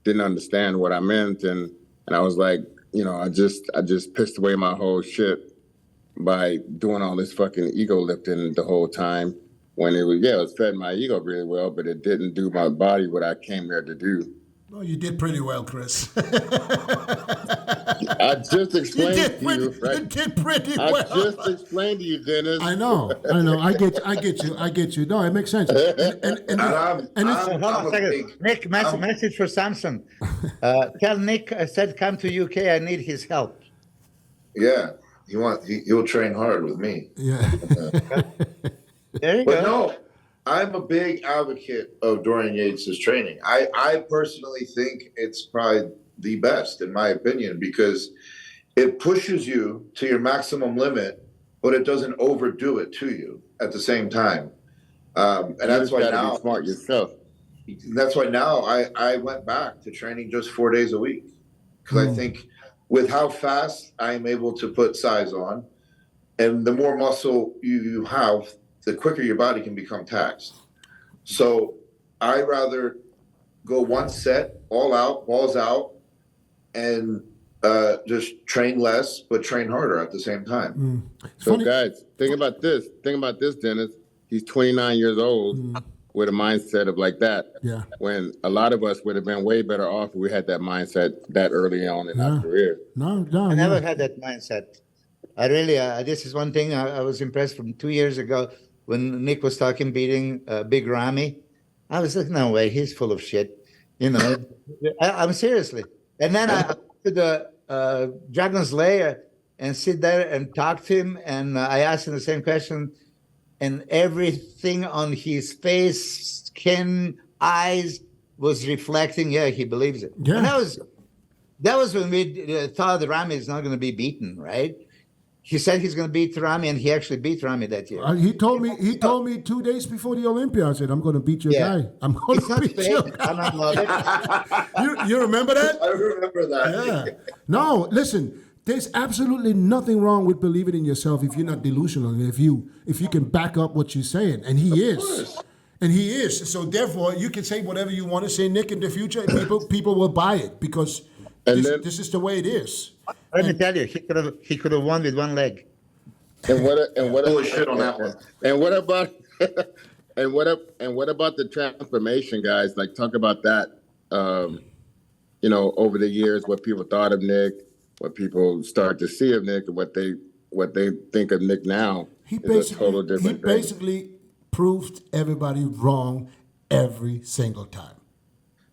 didn't understand what I meant. And I was like, I just pissed away my whole shit by doing all this fucking ego lifting the whole time when it was fed my ego really well, but it didn't do my body what I came there to do. No, you did pretty well, Chris. I just explained to you, right? You did pretty well. I just explained to you, Dennis. I know. I get you. No, it makes sense. Hold on a second. Nick, message for Samson. Tell Nick I said come to UK. I need his help. Yeah, he'll train hard with me. Yeah. There you But go. no, I'm a big advocate of Dorian Yates' training. I personally think it's probably the best, in my opinion, because it pushes you to your maximum limit, but it doesn't overdo it to you at the same time. And that's why now, be smart yourself. that's why now I went back to training just 4 days a week, because I think with how fast I am able to put size on, and the more muscle you have, the quicker your body can become taxed. So I'd rather go one set, all out, balls out, and just train less, but train harder at the same time. So guys, think about this, Dennis. He's 29 years old with a mindset of like that. Yeah. When a lot of us would have been way better off if we had that mindset that early on in our career. No. I never had that mindset. I really, this is one thing I was impressed from 2 years ago when Nick was talking beating Big Ramy. I was like, no way, he's full of shit. I'm seriously. And then I went to the Dragon's Lair and sit there and talk to him. And I asked him the same question. And everything on his face, skin, eyes was reflecting, he believes it. Yeah. And that was when we thought Ramy is not going to be beaten, right? He said he's going to beat Ramy, and he actually beat Ramy that year. He told me 2 days before the Olympia. I said, I'm going to beat your guy. I'm going It's to not beat fake. your I guy. don't love it. You remember that? I remember that. Yeah. No, listen. There's absolutely nothing wrong with believing in yourself if you're not delusional, and if you can back up what you're saying, and he is. And he is. So therefore, you can say whatever you want to say, Nick, in the future, and people will buy it because this is the way it is. Let me tell you, he could have won with one leg. And what Bullshit on that one. And what about what about the transformation, guys? Like, talk about that. Over the years, what people thought of Nick, what people start to see of Nick, and what they think of Nick now. He is a total different thing. basically proved everybody wrong every single time.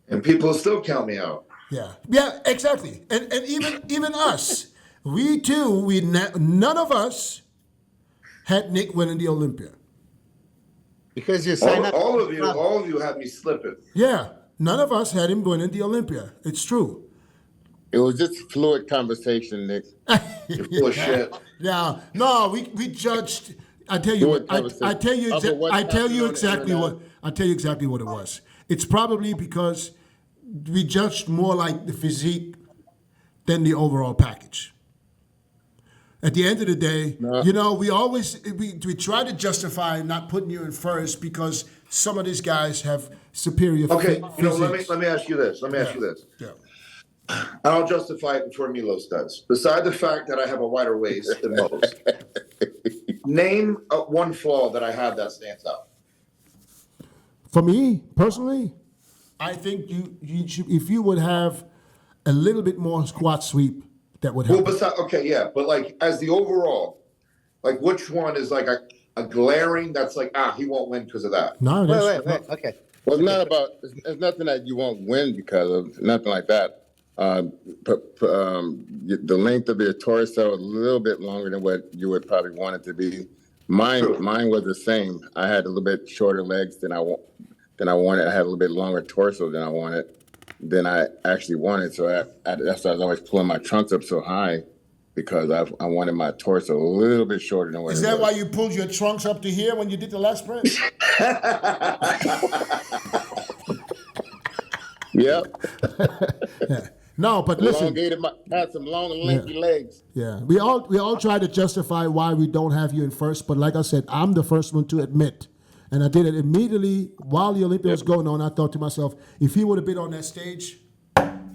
And people still count me out. Yeah, exactly. And even us, we too, none of us had Nick winning the Olympia. Because you sign up. All of you had me slipping. Yeah, none of us had him winning the Olympia. It's true. It was just fluid conversation, Nick. You're full of shit. Yeah, no, we judged. I tell you, I tell you exactly what it was. It's probably because we judged more like the physique than the overall package. At the end of the day, we try to justify not putting you in first because some of these guys have superior. Okay, physiques. let me ask you this. Yeah. And I'll justify it before Milos does. Beside the fact that I have a wider waist than most, name one flaw that I have that stands out. For me personally, I think you should, if you would have a little bit more squat sweep that would Well, help. okay, yeah, but like as the overall, like which one is like a glaring that's like, he won't win because of that? No, Wait. Okay. Well, it's not about. It's nothing that you won't win because of. Nothing like that. The length of your torso a little bit longer than what you would probably want it to be. Mine was the same. I had a little bit shorter legs than I wanted. I had a little bit longer torso than I actually wanted. So that's why I was always pulling my trunks up so high, because I wanted my torso a little bit shorter than what Is it that was. why you pulled your trunks up to here when you did the last spread? Yep. No, but listen. Had some long and lengthy legs. Yeah, we all try to justify why we don't have you in first, but like I said, I'm the first one to admit, and I did it immediately while the Olympia was going on. I thought to myself, if he would have been on that stage,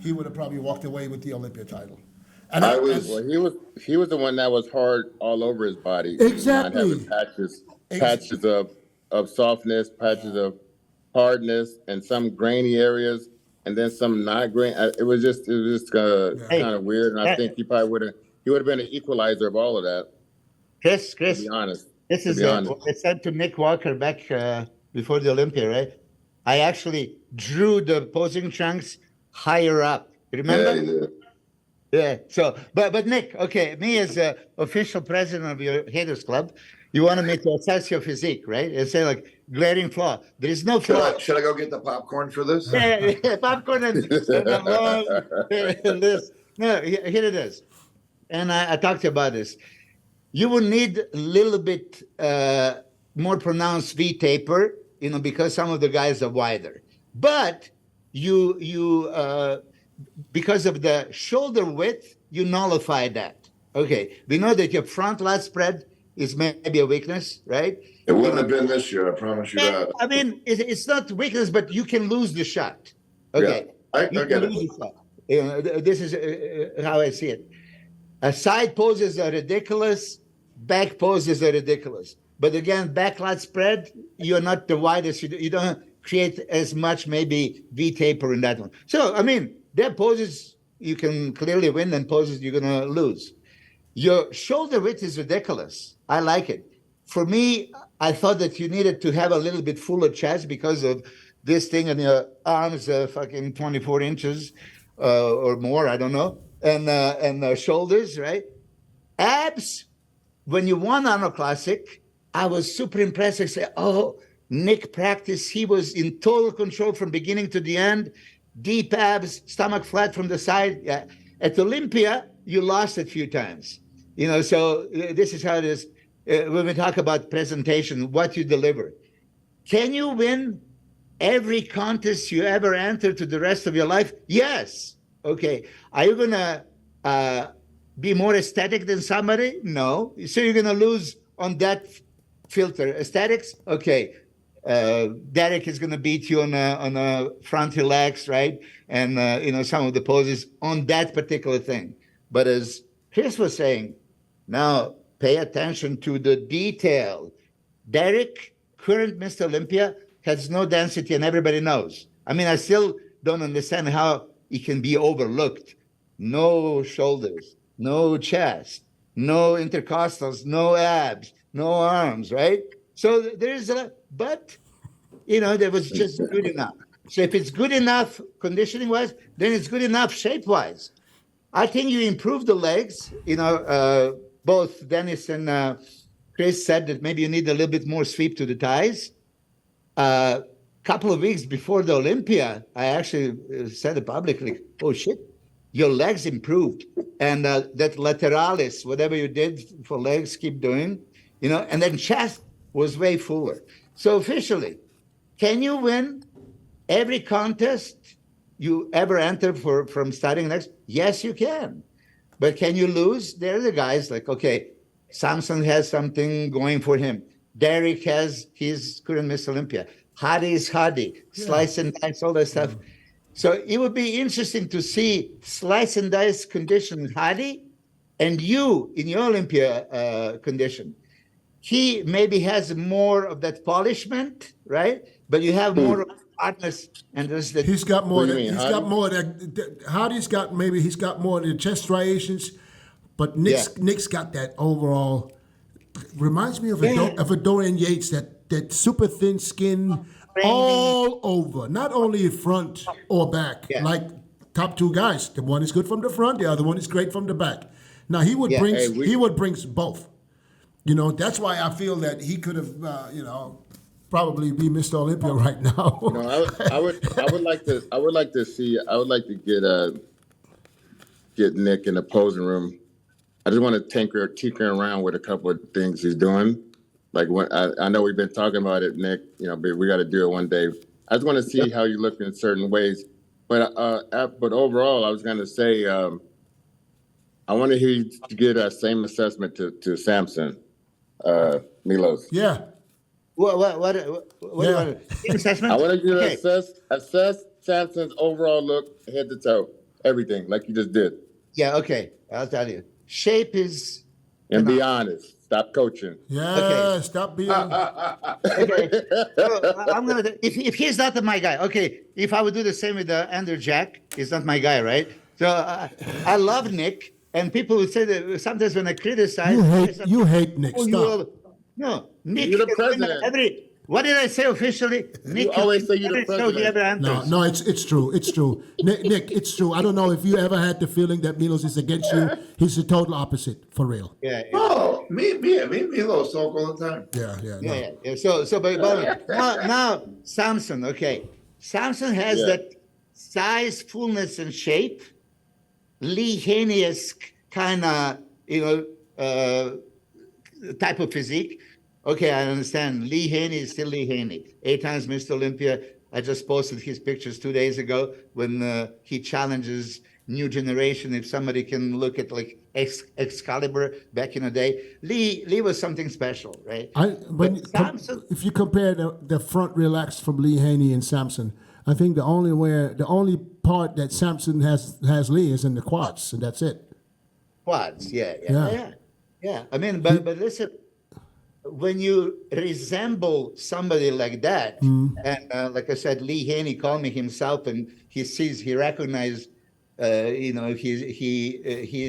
he would have probably walked away with the Olympia title. And He was the one that was hard all over his body. Exactly. Not having patches of softness, patches of hardness, and some grainy areas, and then some not grain. It was just kind of weird. And I think he would have been an equalizer of all of that. Chris, To be honest. this is what I said to Nick Walker back before the Olympia, right? I actually drew the posing trunks higher up. Remember? Yeah, you did. Yeah. So, but Nick, okay, me as official president of your haters club, you wanted me to assess your physique, right? And say like glaring flaw. There is no flaw. Should I go get the popcorn for this? Yeah, popcorn and the long list. No, here it is. And I talked to you about this. You will need a little bit more pronounced V taper, because some of the guys are wider. But you because of the shoulder width, you nullify that. Okay, we know that your front lat spread is maybe a weakness, right? It wouldn't have been this year, I promise you that. I mean, it's not weakness, but you can lose the shot. Okay, Yeah, I get it. lose the shot. This is how I see it. Side poses are ridiculous. Back poses are ridiculous. But again, back lat spread, you're not the widest. You don't create as much maybe V taper in that one. So, I mean, there are poses you can clearly win and poses you're going to lose. Your shoulder width is ridiculous. I like it. For me, I thought that you needed to have a little bit fuller chest because of this thing, and your arms are fucking 24 inches or more, I don't know, and shoulders, right? Abs, when you won Arnold Classic, I was super impressed. I said, Nick practiced. He was in total control from beginning to the end. Deep abs, stomach flat from the side. Yeah. At Olympia, you lost it a few times. So this is how it is. When we talk about presentation, what you deliver. Can you win every contest you ever enter to the rest of your life? Yes. Okay. Are you going to be more aesthetic than somebody? No. So you're going to lose on that filter. Aesthetics? Okay. Derek is going to beat you on a front relax, right? And, some of the poses on that particular thing. But as Chris was saying, now pay attention to the detail. Derek, current Mr. Olympia, has no density, and everybody knows. I mean, I still don't understand how he can be overlooked. No shoulders, no chest, no intercostals, no abs, no arms, right? So there's but that was just good enough. So if it's good enough conditioning-wise, then it's good enough shape-wise. I think you improved the legs. Both Dennis and Chris said that maybe you need a little bit more sweep to the thighs. Couple of weeks before the Olympia, I actually said it publicly, oh shit, your legs improved. And that lateralis, whatever you did for legs, keep doing, and then chest was way fuller. So officially, can you win every contest you ever enter from starting next? Yes, you can. But can you lose? There are the guys like, okay, Samson has something going for him. Derek has his current Miss Olympia. HADI is HADI. Slice and dice, all that stuff. So it would be interesting to see slice and dice condition HADI and you in your Olympia condition. He maybe has more of that polishment, right? But you have more hardness and just the. He's got more. What do you Than, mean, he's Hadi? got more. Hardy's got maybe he's got more of the chest striations, but Nick's got that overall. Reminds me of a Dorian Yates, that super thin skin all over, not only front or back, like top two guys. The one is good from the front, the other one is great from the back. Now he would bring both. You know, that's why I feel that he could have probably be Mr. Olympia right now. You know, I would like to get Nick in the posing room. I just want to tinker around with a couple of things he's doing. Like when I know we've been talking about it, Nick. You know, but we got to do it one day. I just want to see how you look in certain ways. But overall, I was going to say, I want to hear you get a same assessment to Samson, MILOS. Yeah. What do you want? Assessment? I want you to assess Samson's overall look, head to toe, everything, like you just did. Yeah, okay. I'll tell you. Shape is. And be honest. Stop coaching. Yeah. Okay. Stop being. Okay. So I'm gonna. If he's not my guy, okay. If I would do the same with Andrew Jack, he's not my guy, right? So I love Nick, and people would say that sometimes when I criticize, You hate Nick. Stop. No, Nick. You're the president. What did I say officially? Nick, You always say you're the president. No, it's true. It's true. Nick, it's true. I don't know if you ever had the feeling that Milos is against you. He's the total opposite, for real. Yeah. Oh, me, Milos talk all the time. Yeah. But now Samson, okay. Samson has that size, fullness, and shape. Lee Haney-esque kind of, type of physique. Okay, I understand. Lee Haney is still Lee Haney. 8 times Mr. Olympia. I just posted his pictures 2 days ago when he challenges new generation. If somebody can look at like Excalibur back in the day, Lee was something special, right? If you compare the front relax from Lee Haney and Samson, I think the only part that Samson has Lee is in the quads, and that's it. Quads, yeah. I mean, but listen. When you resemble somebody like that, and like I said, Lee Haney called me himself, and he recognized, he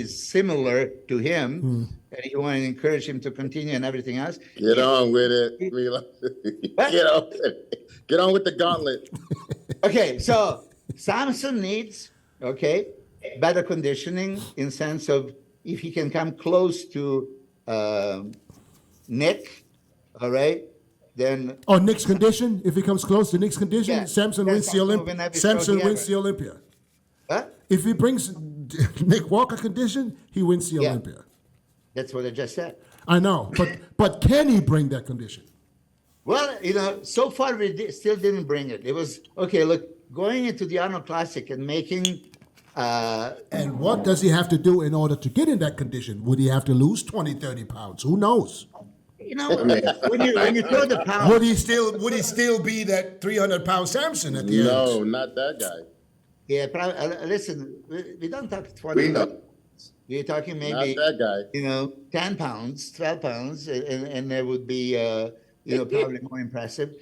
is similar to him, and he wanted to encourage him to continue and everything else. Get on with it, Mila. Get on with the gauntlet. Okay, so Samson needs better conditioning in sense of if he can come close to. Nick, all right, then. Oh, Nick's condition. If he comes close to Nick's condition, Samson wins the Olympia. Samson wins the Olympia. What? If he brings Nick Walker condition, he wins the Olympia. That's what I just said. I know, but can he bring that condition? Well, so far we still didn't bring it. It was okay. Look, going into the Arnold Classic and making. And what does he have to do in order to get in that condition? Would he have to lose 20, 30 pounds? Who knows? When you throw the pound, would he still be that 300-pound Samson at the end? No, not that guy. Yeah, probably, listen, we don't talk 20 pounds. We're talking maybe, not that guy. 10 pounds, 12 pounds, and that would be, probably more impressive.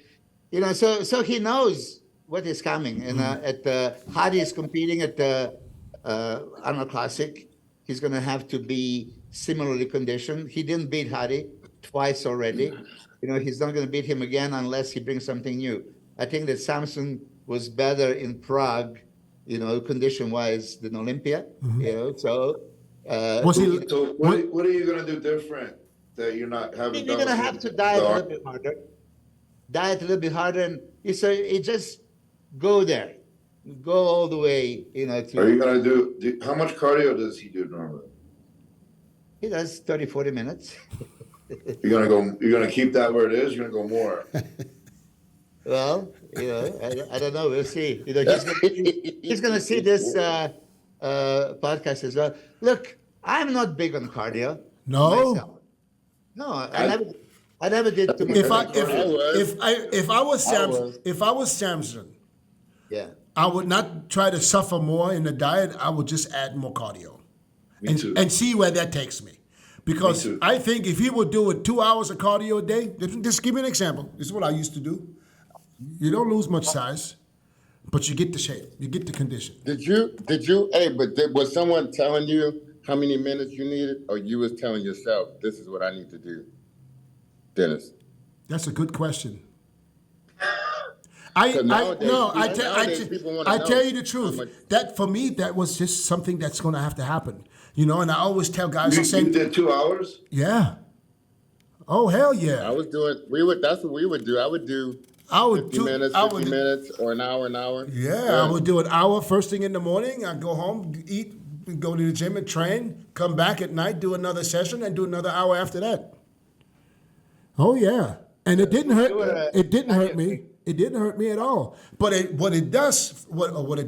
So he knows what is coming. And HADI is competing at the Arnold Classic. He's going to have to be similarly conditioned. He didn't beat HADI twice already. He's not going to beat him again unless he brings something new. I think that Samson was better in Prague, condition-wise than Olympia. So. Was he? So what are you going to do different that you're not having? You're going to have to diet a little bit harder. And you just go there. Go all the way, Are you going to do, how much cardio does he do normally? He does 30, 40 minutes. You're going to keep that where it is? You're going to go more? Well, I don't know. We'll see. He's going to see this podcast as well. Look, I'm not big on cardio. No. Myself. No, I never did too much. If I was Samson, yeah, I would not try to suffer more in the diet. I would just add more cardio, and see where that takes me. Because I think if he would do it 2 hours of cardio a day, just give me an example. This is what I used to do. You don't lose much size. But you get the shape, you get the condition. Did you, was someone telling you how many minutes you needed, or you was telling yourself, this is what I need to do, Dennis? That's a good question. 'Cause nowadays people wanna know tell you the how truth. much- That for me, that was just something that's going to have to happen. You know, and I always tell guys the You same. did 2 hours? Yeah. Oh hell I yeah! was doing, that's what we would do. I would do I would 50 do. minutes, I 50 would. minutes, or an hour. Yeah, I would do an hour first thing in the morning. I'd go home, eat, go to the gym and train, come back at night, do another session, and do another hour after that. Oh yeah, and it didn't hurt. It didn't hurt me. It didn't hurt me at all. But what it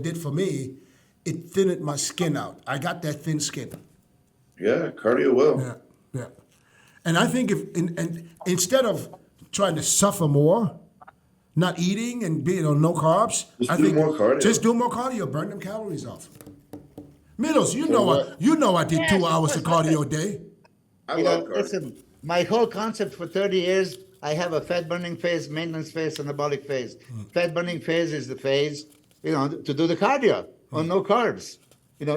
did for me, it thinned my skin out. I got that thin skin. Yeah, cardio will. Yeah, yeah. And I think and instead of trying to suffer more, not eating and being on no carbs, Just I do think more cardio. just do more cardio, burn them calories off. Milos, you know I did 2 hours of cardio a day. I love cardio. Listen, my whole concept for 30 years, I have a fat burning phase, maintenance phase, anabolic phase. Fat burning phase is the phase, to do the cardio on no carbs.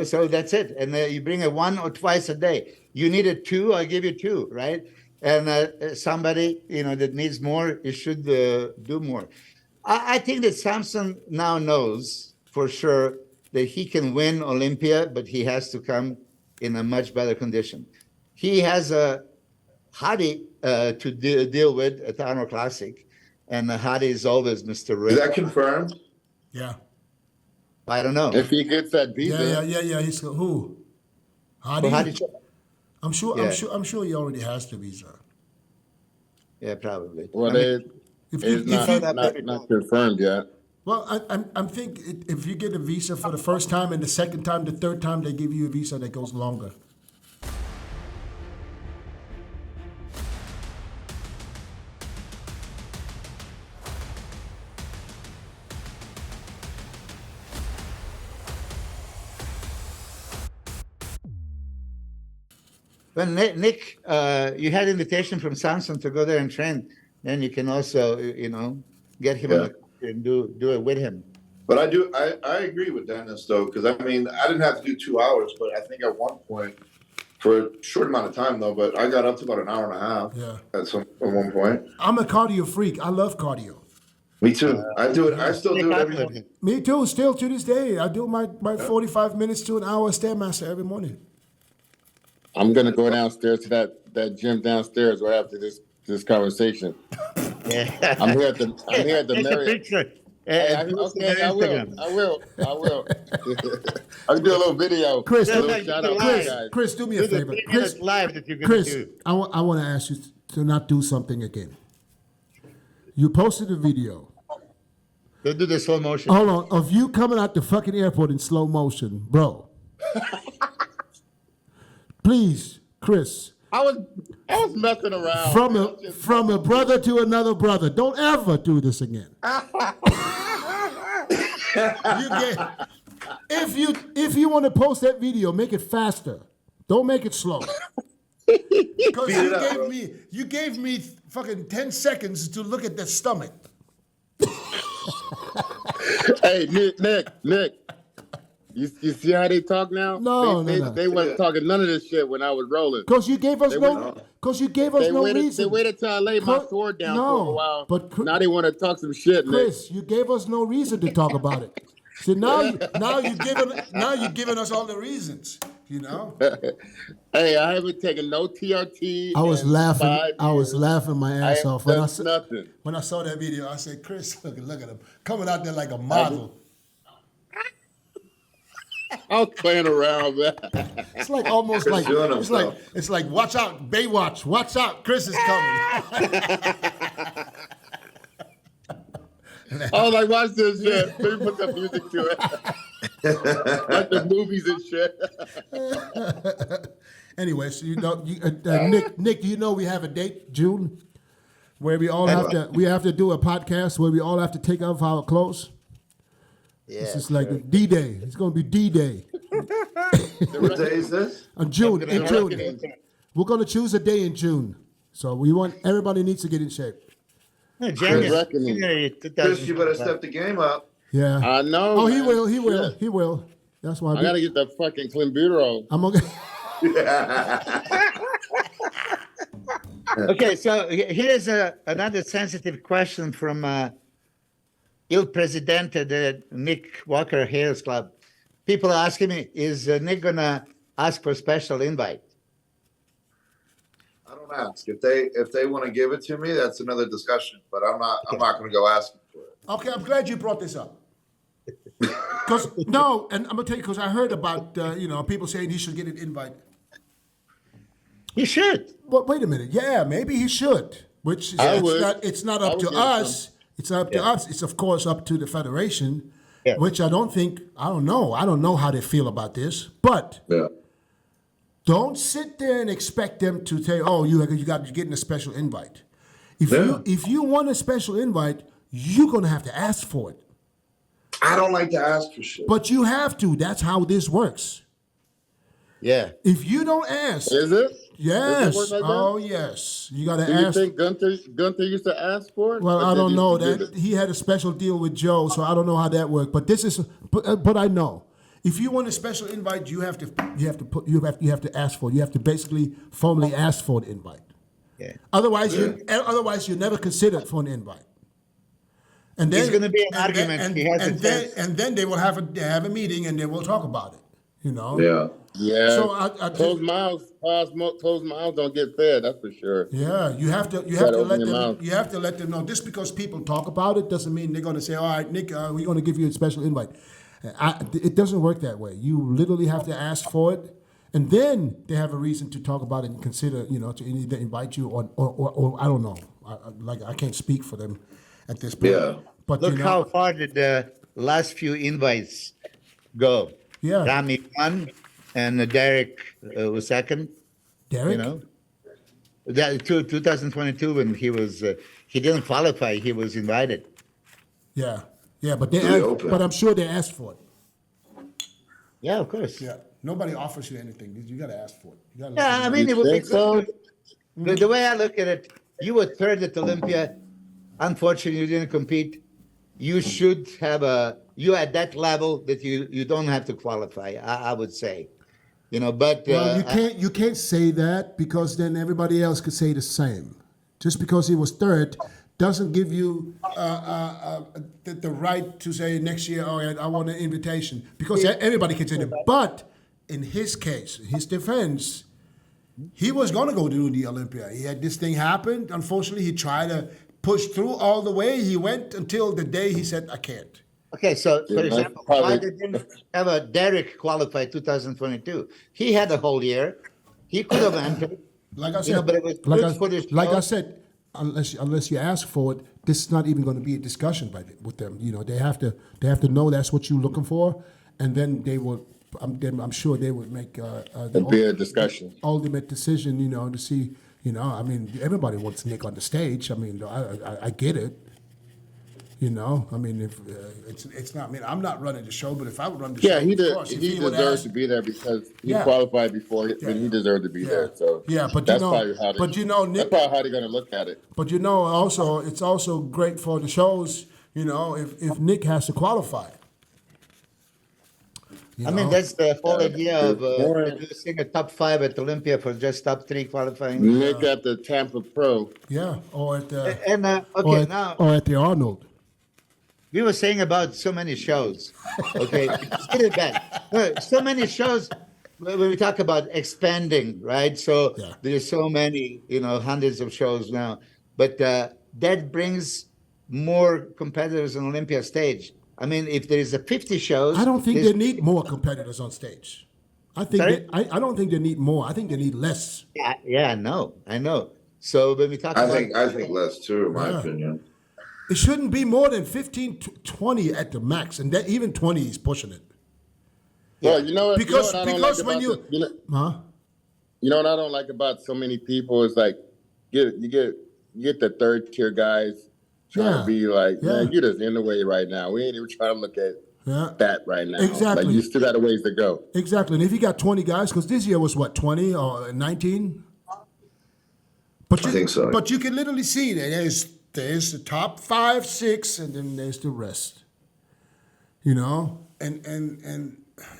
So that's it. And you bring it 1 or twice a day. You needed 2, I give you 2, right? And somebody, that needs more, you should do more. I think that Samson now knows for sure that he can win Olympia, but he has to come in a much better condition. He has a HADI to deal with at the Arnold Classic, and the HADI is always Mr. Is Red. that confirmed? Yeah. I don't know. If he gets that visa, Yeah. He's who? Hadi? Well, HADI, I'm sure. Yeah. I'm sure he already has the visa. yeah, probably. well, I mean, it's if not confirmed yet. Well, I'm think if you get a visa for the first time and the second time, the third time, they give you a visa that goes longer. Well, Nick, you had invitation from Samson to go there and train. Then you can also, get him and do it with him. But I agree with Dennis though, because I didn't have to do 2 hours, but I think at one point, for a short amount of time though, but I got up to about an hour and a half. Yeah. At one point. I'm a cardio freak. I love cardio. Me too. I do it. I still do it every Nick, morning. Me too. Still to this day, I do my 45 minutes to an hour Stairmaster every morning. I'm gonna go downstairs to that gym downstairs right after this conversation. Yeah. I'm here at the Take a Marriott. picture. Hey, and post it okay, on I Instagram. will. I'll do a little video. Chris, a little Chris, shout out, Chris, guys. Chris, do me a There's a favor. 3 Chris, minutes live that you're going to do. I want to ask you to not do something again. You posted a video. Don't do the slow motion. Hold on, of you coming out the fucking airport in slow motion, bro. Please, Chris. I was messing around. From a brother to another brother. Don't ever do this again. If you want to post that video, make it faster. Don't make it slow. Because you gave me fucking 10 seconds to look at the stomach. Hey, Nick. You see how they talk now? No. They wasn't talking none of this shit when I was rolling. Because you gave us They no reason. They waited till I laid my sword down for a while. But now they want to talk some shit, Nick. Chris, you gave us no reason to talk about it. So now you're giving us all the reasons, Hey, I haven't taken no TRT. I was in laughing. 5 I was years. laughing my I ass have off done nothing. when I saw that video. I said, "Chris, look at him coming out there like a model." I was playing around, man. It's like almost Chris like doing it's like himself. it's like watch out, Baywatch, watch out, Chris is coming. I was like, watch this shit. Let me put some music to it. Like the movies and shit. Anyway, so Nick, do you know we have a date, June, where we all have to do a podcast where we all have to take off our clothes? Yeah, This is like D-Day. It's going to be D-Day. What day is this? In June. We're going to choose a day in June. So everybody needs to get in shape. No, Reckoning. January Chris, you better step the game up. Yeah. I know. Oh, he man. will. He will. Shit. He will. That's why I gotta get the fucking clenbuterol. I'm okay. Okay, so here's another sensitive question from Il Presidente, the Nick Walker Hales Club. People are asking me, is Nick gonna ask for a special invite? I don't ask. If they want to give it to me, that's another discussion. But I'm not going to go asking for it. Okay, I'm glad you brought this up. Because no, and I'm gonna tell you because I heard about people saying he should get an invite. He should. But wait a minute, yeah, maybe he should. Which is, I would. it's not I up would to give it us. It's not up to us. It's of course up to the federation. Yeah. Which I don't know. I don't know how they feel about this. But Yeah. don't sit there and expect them to say, "Oh, you're getting a special invite." If you want a special invite, you're gonna have to ask for it. I don't like to ask for shit. But you have to. That's how this works. Yeah. If you don't ask, Is it? yes, Does it work like that? oh yes, you got to Do you ask. think Gunther used to ask for it? Well, Or I did don't he know give that it? he had a special deal with Joe, so I don't know how that worked. But this is, but I know if you want a special invite, you have to ask for it. You have to basically formally ask for the invite. Yeah. Otherwise, you're never considered for an invite. And then There's gonna be an and then- argument. and, He has a and then chance. and then they will have a meeting and they will talk about it. You know. Yeah. Yeah. So I closed mouths don't get fed. That's for sure. Yeah, you have to gotta let open your them mouth. you have to let them know. Just because people talk about it doesn't mean they're going to say, "All right, Nick, we're going to give you a special invite." It doesn't work that way. You literally have to ask for it, and then they have a reason to talk about it and consider, to either invite you or I don't know. I can't speak for them at this point. Yeah. But Look how far did the last few invites go. Yeah. Rami won, and Derek was second. Derek. That 2022 when he didn't qualify, he was invited. Yeah, but open. but I'm sure they asked for it. Yeah, of course. Yeah, nobody offers you anything. You got to ask for it. You gotta let Yeah, them I know. mean, it would be think so? good. The way I look at it, you were third at Olympia. Unfortunately, you didn't compete. You should have you're at that level that you don't have to qualify, I would say. But Well, you can't say that because then everybody else could say the same. Just because he was third doesn't give you the right to say next year, "Oh, I want an invitation," because everybody can say that. But in his case, his defense, he was going to go to the Olympia. He had this thing happen. Unfortunately, he tried to push through all the way. He went until the day he said, "I can't." okay, so for Yeah, example, probably- why they didn't have a Derek qualify 2022? He had a whole year. He could have entered. Like I said, but it was good for the like I show. said, unless you ask for it, this is not even going to be a discussion with them. They have to know that's what you're looking for, and then they will. I'm sure they would make It'd be a discussion. ultimate decision. To see. I mean, everybody wants Nick on the stage. I mean, I get it. I mean, if it's not. I mean, I'm not running the show, but if I would run the show, Yeah, of course, if he would deserves ask- to be there because he Yeah. qualified before, Yeah. and he deserved to be there. So Yeah, but that's probably how they, Nick. that's probably how they're gonna look at it. But also it's also great for the shows, if Nick has to qualify. I mean, that's the whole idea of More- reducing a top 5 at Olympia for just top 3 qualifying. Nick at the Tampa Pro. Yeah, or at the And or okay, now at the Arnold. we were saying about so many shows. Okay, let's get it back. So many shows. When we talk about expanding, right? So Yeah. there's so many, hundreds of shows now. But that brings more competitors on Olympia stage. I mean, if there is a 50 shows, I don't think there's- they need more competitors on stage. I think Sorry? I don't think they need more. I think they need less. Yeah, I know. So when we talk about, I think less too, in my Yeah. opinion. It shouldn't be more than 15 to 20 at the max, and that even 20 is pushing it. Well, you know what? Because- you know what I don't because like when about you- Huh? you know what I don't like about so many people is like you get the third tier guys trying Yeah. to be like, Yeah. man, you're just in the way right now. We ain't even trying to look at Yeah. that right now. Exactly. Like you still got a ways to go. Exactly. And if you got 20 guys, because this year was what, 20 or 19? But I think so. But you can literally see that there's the top 5, 6, and then there's the rest. you know, and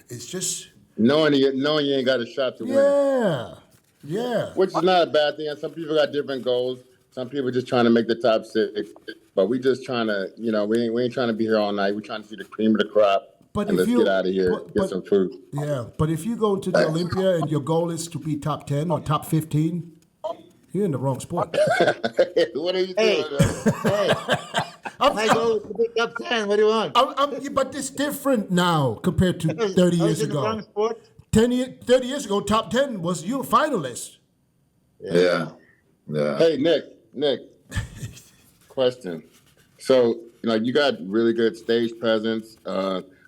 it's just knowing you ain't got a shot to win, yeah. which is not a bad thing. And some people got different goals. Some people just trying to make the top 6, but we just trying to, we ain't trying to be here all night. We're trying to see the cream of the crop. But and if let's you get out of here, get some food. Yeah, but if you go to the Olympia and your goal is to be top 10 or top 15, you're in the wrong sport. What are you Hey, doing? hey, I go to the top 10. What do you want? But it's different now compared to 30 I years was in the wrong ago. sport. 30 years ago, top 10 was you a finalist. Yeah. Hey, Nick, question. So, you got really good stage presence.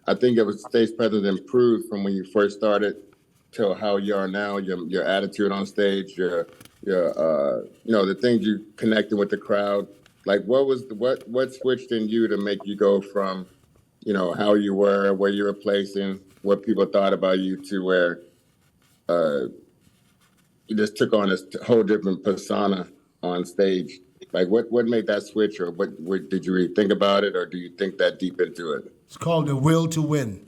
I think it was stage presence improved from when you first started to how you are now. Your attitude on stage, your the things you connected with the crowd. Like, what switched in you to make you go from, how you were, where you were placing, what people thought about you, to where you just took on this whole different persona on stage? Like, what made that switch, or what did you really think about it, or do you think that deep into it? It's called the will to win.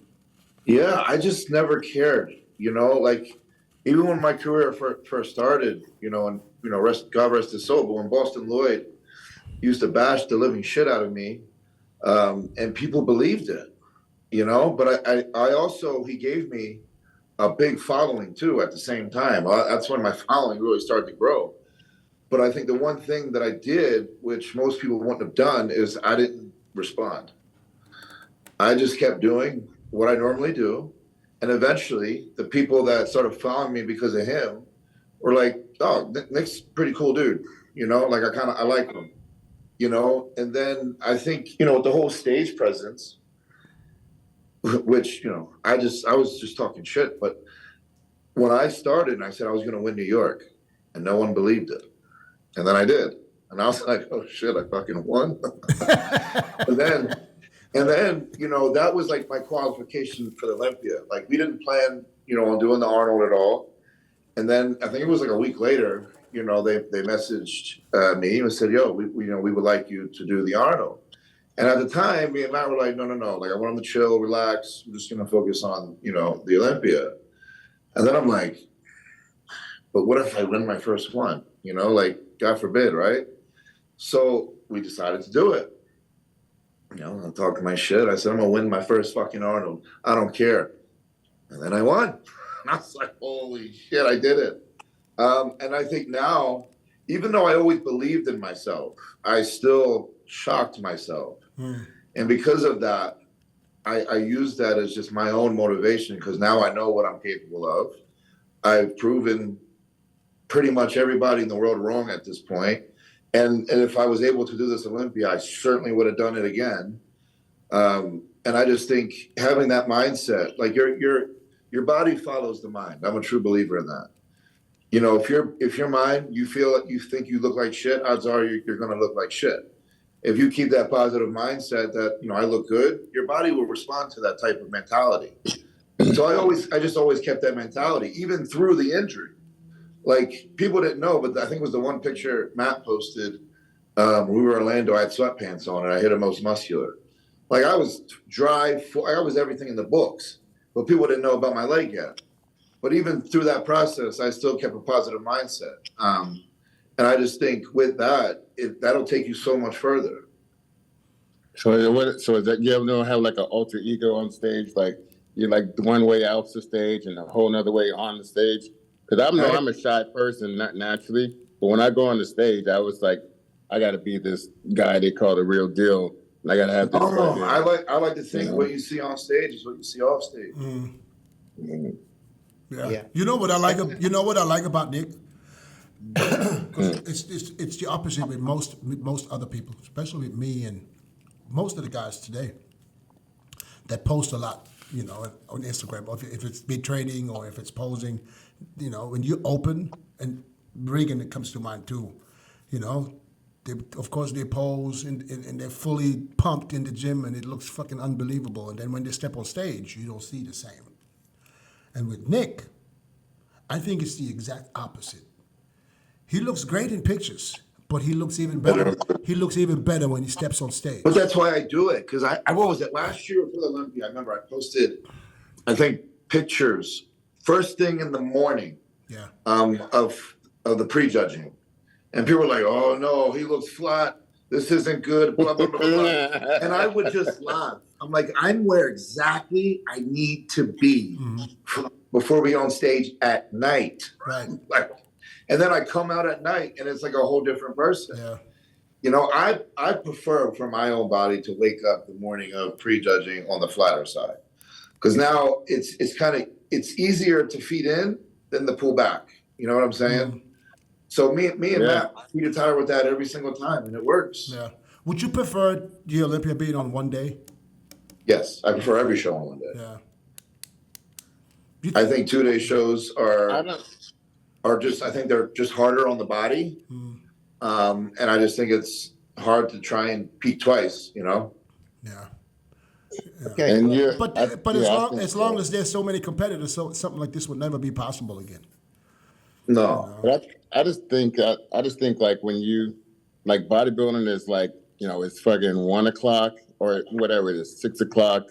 Yeah, I just never cared, like even when my career first started, and God rest his soul, but when Boston Lloyd used to bash the living shit out of me, and people believed it, but I also, he gave me a big following too at the same time. That's when my following really started to grow. But I think the one thing that I did, which most people wouldn't have done, is I didn't respond. I just kept doing what I normally do. And eventually, the people that started following me because of him were like, oh, Nick's a pretty cool dude. Like I like him. And then I think, with the whole stage presence, which, I was just talking shit. But when I started and I said I was going to win New York, and no one believed it. And then I did. And I was like, oh shit, I fucking won. and then, that was like my qualification for the Olympia. Like, we didn't plan, on doing the Arnold at all. And then I think it was like a week later, they messaged me and said, yo, we would like you to do the Arnold. And at the time, me and Matt were like, no. Like, I want them to chill, relax. We're just going to focus on, the Olympia. And then I'm like, but what if I win my first one? Like, God forbid, right? So we decided to do it. I talked my shit. I said, I'm going to win my first fucking Arnold. I don't care. And then I won. And I was like, holy shit, I did it. And I think now, even though I always believed in myself, I still shocked myself. And because of that, I use that as just my own motivation, because now I know what I'm capable of. I've proven pretty much everybody in the world wrong at this point. And if I was able to do this Olympia, I certainly would have done it again. And I just think having that mindset, like your body follows the mind. I'm a true believer in that. If your mind, you think you look like shit, odds are you're going to look like shit. If you keep that positive mindset that, I look good, your body will respond to that type of mentality. So I just always kept that mentality, even through the injury. Like, people didn't know, but I think it was the one picture Matt posted. When we were in Orlando, I had sweatpants on and I hit a most muscular. Like, I was dry, I was everything in the books, but people didn't know about my leg yet. But even through that process, I still kept a positive mindset. And I just think with that, that'll take you so much further. So is that you ever have like an alter ego on stage? Like, you're like one way out the stage and a whole nother way on the stage? Because I'm a shy person, not naturally. But when I go on the stage, I was like, I got to be this guy they call the real deal. And I got to have this. I like to think what you see on stage is what you see off stage. Yeah. You know what I like? About Nick? It's the opposite with most other people, especially with me and most of the guys today that post a lot, on Instagram. Or if it's big training or if it's posing, when you open, and Regan, it comes to mind too, of course they pose and they're fully pumped in the gym and it looks fucking unbelievable. And then when they step on stage, you don't see the same. And with Nick, I think it's the exact opposite. He looks great in pictures, but he looks even better. He looks even better when he steps on stage. But that's why I do it, because I what was it, last year for the Olympia, I remember I posted, I think, pictures, first thing in the morning, Yeah. of the prejudging. And people were like, oh no, he looks flat, this isn't good, blah, blah, blah, blah. And I would just laugh. I'm like, I'm where exactly I need to be before we on stage at night. Right. Like, and then I come out at night and it's like a whole different person. Yeah. You know, I prefer for my own body to wake up the morning of prejudging on the flatter side. Because now it's easier to feed in than to pull back. You know what I'm saying? So me and Matt, we get tired with that every single time, and it works. Yeah. Would you prefer the Olympia being on one day? Yes, I prefer every show on one day. Yeah. I think 2-day shows are just, I think they're just harder on the body. And I just think it's hard to try and peak twice, you know? Yeah. Okay. And But as long as there's so many competitors, so something like this would never be possible again. No. But I just think like when you like bodybuilding is like, you know, it's fucking 1 o'clock or whatever it is, 6 o'clock.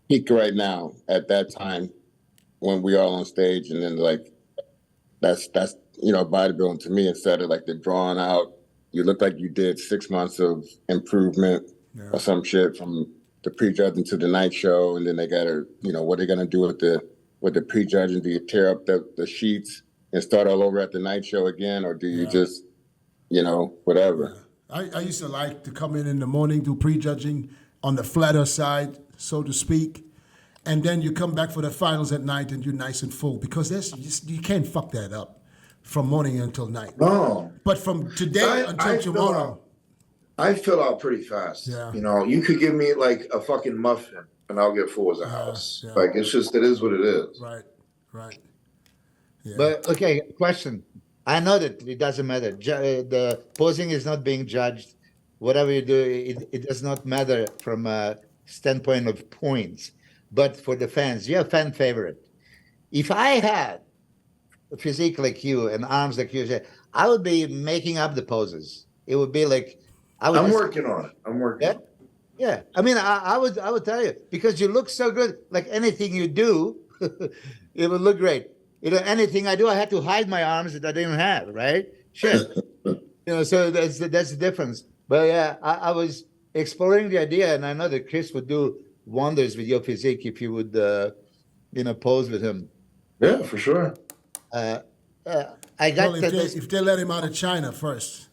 Peak right now at that time when we are on stage, and then like that's you know, bodybuilding to me, instead of like the drawn out, you look like you did 6 months of improvement or some shit from the prejudging to the night show, and then they gotta, you know, what are they gonna do with the prejudging? Do you tear up the sheets and start all over at the night show again, or do you just, you know, whatever? I used to like to come in the morning, do prejudging on the flatter side, so to speak, and then you come back for the finals at night and you're nice and full, because you can't fuck that up from morning until night. No. But from today until tomorrow. I fill out pretty fast. Yeah. You know, you could give me like a fucking muffin and I'll get full as a house. Yeah. Like, it's just, it is what it is. Right. Yeah. But okay, question. I know that it doesn't matter. The posing is not being judged. Whatever you do, it does not matter from a standpoint of points. But for the fans, you're a fan favorite. If I had a physique like you and arms like you, I would be making up the poses. It would be like I'm working on it. I'm working on it. Yeah. I mean, I would tell you, because you look so good. Like anything you do, it would look great. You know, anything I do, I had to hide my arms that I didn't have, right? Shit. You know, so that's the difference. But yeah, I was exploring the idea, and I know that Chris would do wonders with your physique if you would, you know, pose with him. Yeah, for sure. I got if they let him out of China first.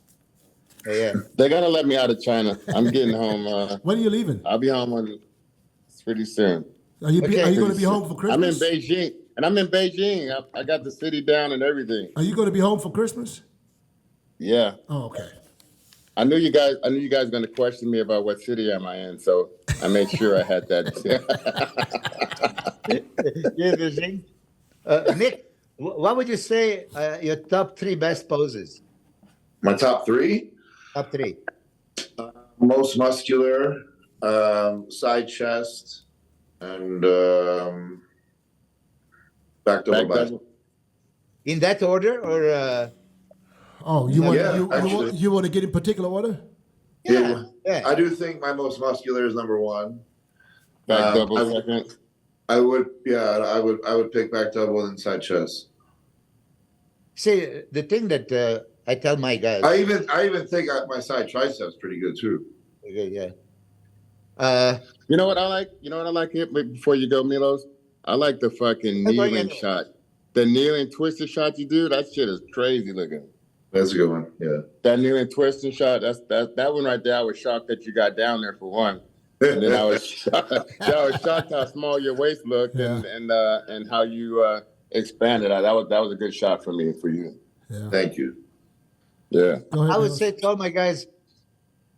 Yeah. They gotta let me out of China. I'm getting home. When are you leaving? I'll be home pretty soon. Are you going to be home for Christmas? I'm in Beijing, and I'm in Beijing. I got the city down and everything. Are you going to be home for Christmas? Yeah. Oh, okay. I knew you guys were going to question me about what city am I in, so I made sure I had that. Yeah, Beijing. Nick, what would you say your top 3 best poses? My top 3? Top 3. Most muscular, side chest, and back double bicep. In that order, or? Oh, you want to get in particular order? Yeah. I do think my most muscular is number 1. Back double second. I would pick back double and side chest. See, the thing that I tell my guys. I even think my side triceps pretty good too. Yeah. You know what I like? You know what I like here before you go, Milos? I like the fucking kneeling shot. The kneeling twisted shot you do, that shit is crazy looking. That's a good one. Yeah. That kneeling twisting shot, that one right there. I was shocked that you got down there for one. And then I was shocked how small your waist looked and how you expanded. That was a good shot for you. Yeah. Thank you. Yeah. I would say to all my guys,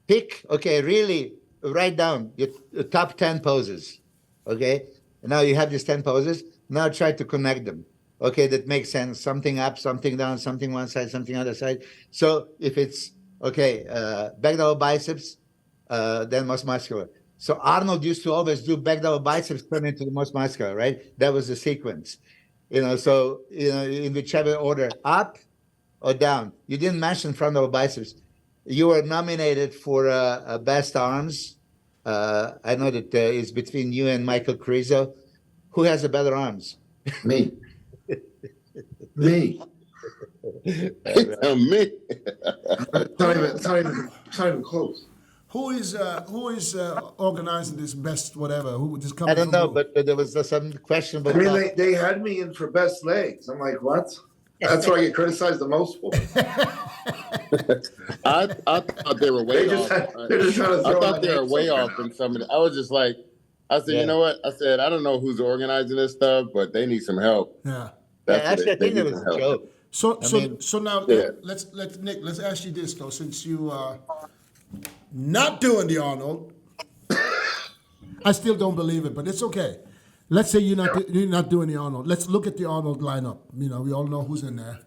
really write down your top 10 poses. Okay. And now you have these 10 poses. Now try to connect them. Okay, that makes sense. Something up, something down, something one side, something other side. So if it's back double biceps, then most muscular. So Arnold used to always do back double biceps turn into the most muscular, right? That was the sequence. You know, so in whichever order, up, or down. You didn't mention front or biceps. You were nominated for Best Arms. I know that it's between you and Michael KRIZO. Who has the better arms? Me. Me. Me. It's not even close. Who is organizing this best whatever? Who just coming? I don't from know, who? but there was some question. I But mean, they had me in for best legs. I'm like, what? That's what I get criticized the most for. I thought they were way off. They're just trying to I throw thought my they were name way somewhere off now. in some of the, I was just like, I said, Yeah. you know what? I said, I don't know who's organizing this stuff, but they need some help. Yeah. actually, I think they it need was some a help. joke. So now Yeah. let's ask you this though, since you are not doing the Arnold. I still don't believe it, but it's okay. Let's say you're not doing the Arnold. Let's look at the Arnold lineup. You know, we all know who's in there.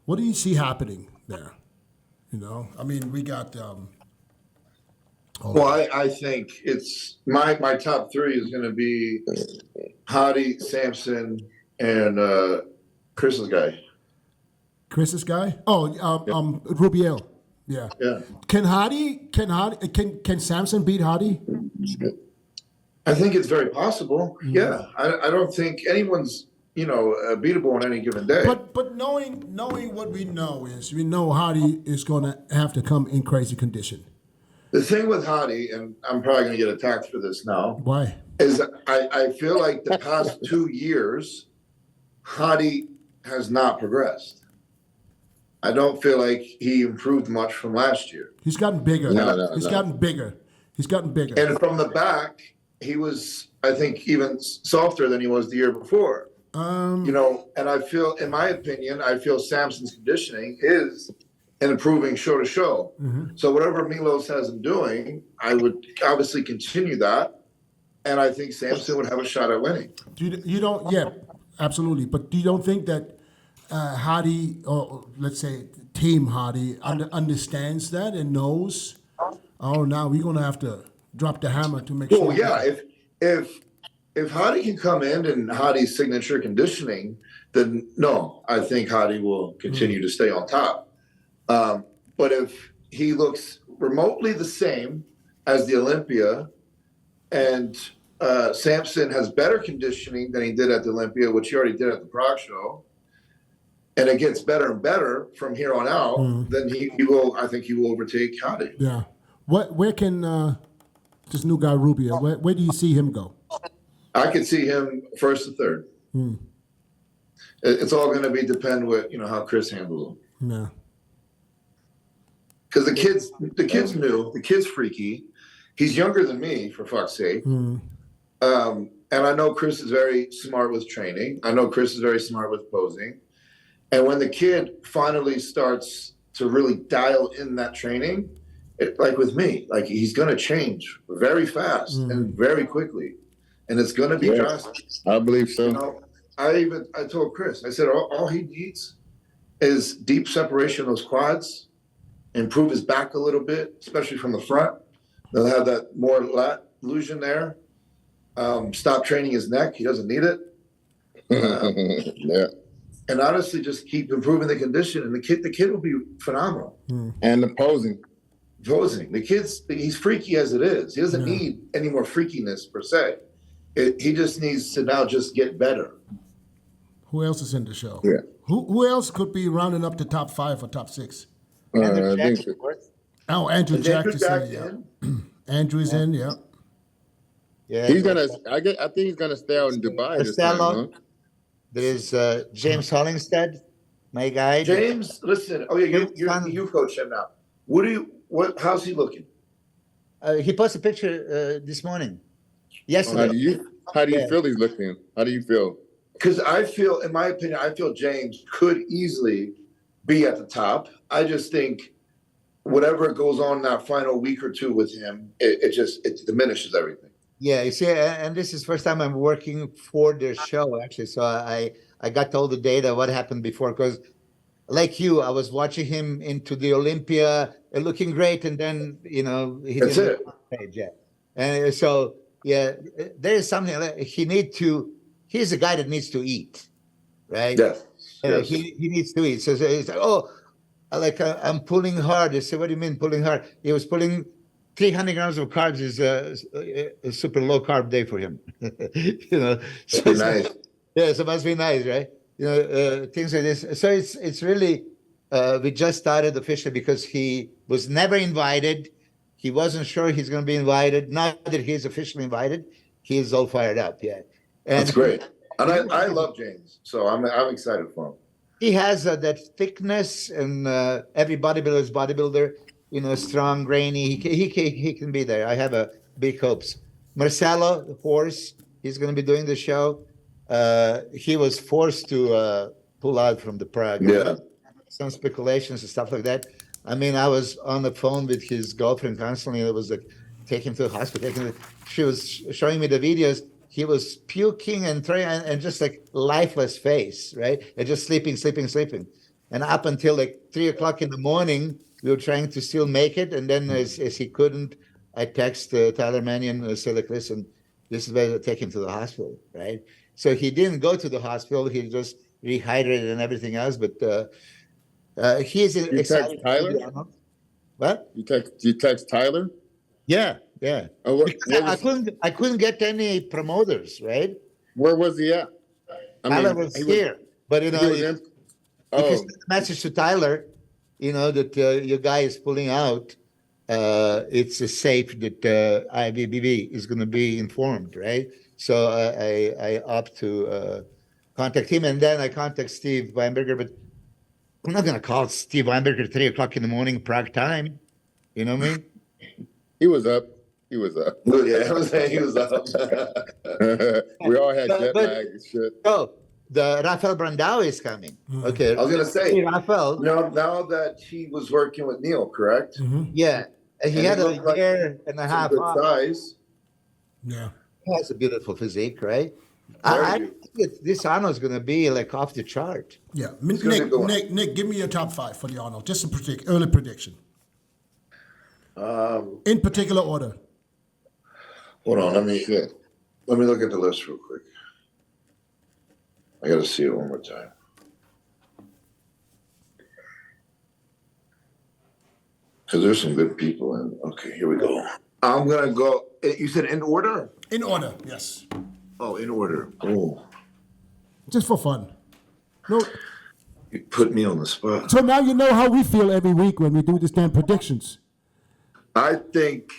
What do you see happening there? You know, I mean, we got. Well, I think it's my top three is going to be HADI, Samson, and Chris's guy. Chris's guy? Oh, Rubiel. Yeah. Yeah. Can Samson beat HADI? I think it's very possible. Yeah. I don't think anyone's, beatable on any given day. But knowing what we know is we know HADI is gonna have to come in crazy condition. The thing with HADI, and I'm probably going to get attacked for this now, Why? is I feel like the past 2 years, HADI has not progressed. I don't feel like he improved much from last year. He's gotten bigger. He's gotten bigger. He's gotten bigger. And from the back, he was, I think, even softer than he was the year before. And I feel, in my opinion, Samson's conditioning is an improving show to show. Mm-hmm. So whatever Milos has him doing, I would obviously continue that. And I think Samson would have a shot at winning. You don't, yeah, absolutely. But do you don't think that HADI, or let's say Team HADI, understands that and knows? Oh, now we're gonna have to drop the hammer to make sure. Well, yeah, if HADI can come in and HADI's signature conditioning, then no, I think HADI will continue to stay on top. But if he looks remotely the same as the Olympia, and Samson has better conditioning than he did at the Olympia, which he already did at the Prague show, and it gets better and better from here on out, then he will. I think he will overtake HADI. Yeah. Where can this new guy Rubiel? Where do you see him go? I could see him first or third. It's all going to be depend with how Chris handles him. Yeah. Because the kid's new, the kid's freaky. He's younger than me, for fuck's sake. And I know Chris is very smart with training. I know Chris is very smart with posing. And when the kid finally starts to really dial in that training, like with me, like he's going to change very fast and very quickly. And it's going to be drastic. I believe so. I told Chris, I said, all he needs is deep separation of those quads, improve his back a little bit, especially from the front. They'll have that more lat illusion there. Stop training his neck. He doesn't need it. Yeah. And honestly, just keep improving the condition, and the kid will be phenomenal. And the posing. He's freaky as it is. He doesn't need any more freakiness per se. He just needs to now just get better. Who else is in the show? Yeah. Who else could be rounding up the top 5 or top 6? Andrew I think Jackson, of course. Oh, Andrew Is Jack Andrew is Jack in. Yeah. in? Andrew's in. Yeah. Yeah, he's gonna. I think he's gonna stay out in Dubai this time. Costello. Huh? There is James Hollingsted, my guy. James, listen. Oh yeah, you coach him now. How's he looking? He posted a picture this morning. Yesterday. How do you feel he's looking? How do you feel? Because I feel, in my opinion, James could easily be at the top. I just think whatever goes on that final week or two with him, it diminishes everything. Yeah, you see, and this is first time I'm working for their show, actually. So I got all the data, what happened before, because like you, I was watching him into the Olympia, looking great, and then, he That's didn't it. look on stage yet. And so, yeah, there is something, he's a guy that needs to eat, right? Yes. yes. He needs to eat. So he's like, oh, I'm pulling hard. I said, what do you mean pulling hard? He was pulling 300 grams of carbs is a super low carb day for him. You know, so That'd be nice. yeah, so it must be nice, right? You know, things like this. So it's really we just started officially because he was never invited. He wasn't sure he's going to be invited. Now that he's officially invited, he's all fired up. Yeah, and That's great. And I love James, so I'm excited for him. he has that thickness, and every bodybuilder is bodybuilder. You know, strong, grainy. He can be there. I have a big hopes. Marcelo, the horse, he's going to be doing the show. He was forced to pull out from the Prague. Yeah. Some speculations and stuff like that. I mean, I was on the phone with his girlfriend constantly. It was like, take him to the hospital. She was showing me the videos. He was puking and throwing and just like lifeless face, right? And just sleeping. And up until like 3 o'clock in the morning, we were trying to still make it. And then as he couldn't, I text Tyler Mannion and said, like, listen, this is better to take him to the hospital, right? So he didn't go to the hospital. He just rehydrated and everything else. But he's excited. Text Tyler? What? You text Tyler? Yeah. Oh, I couldn't get any promoters, right? where was he at? Tyler was here, but you know, he was in- if you Oh, send a message to Tyler, you know that your guy is pulling out, it's safe that IBBB is going to be informed, right? So I opt to contact him, and then I contact Steve Weinberger, but I'm not going to call Steve Weinberger at 3 o'clock in the morning, Prague time. You know what I mean? he was up. He was up. Yeah, I was saying he was up. We all had But- jet but- lag and shit. Oh, the Rafael Brandao is coming. Okay. I was gonna say, Rafael. now that he was working with Neil, correct? Yeah. He And had he a looked like year and a Some half good off. size. Yeah. He has a beautiful physique, right? Very I good. think this Arnold's going to be like off the chart. Yeah. gonna be a good one. Nick, give me your top 5 for the Arnold. Just a early prediction. In particular order. Hold on, let me Shit. look at the list real quick. I gotta see it one more time. Cause there's some good people in. Okay, here we go. I'm gonna go. You said in order? In order, yes. Oh, in order. Oh, Just for fun. No. you put me on the spot. So now you know how we feel every week when we do these damn predictions. I think.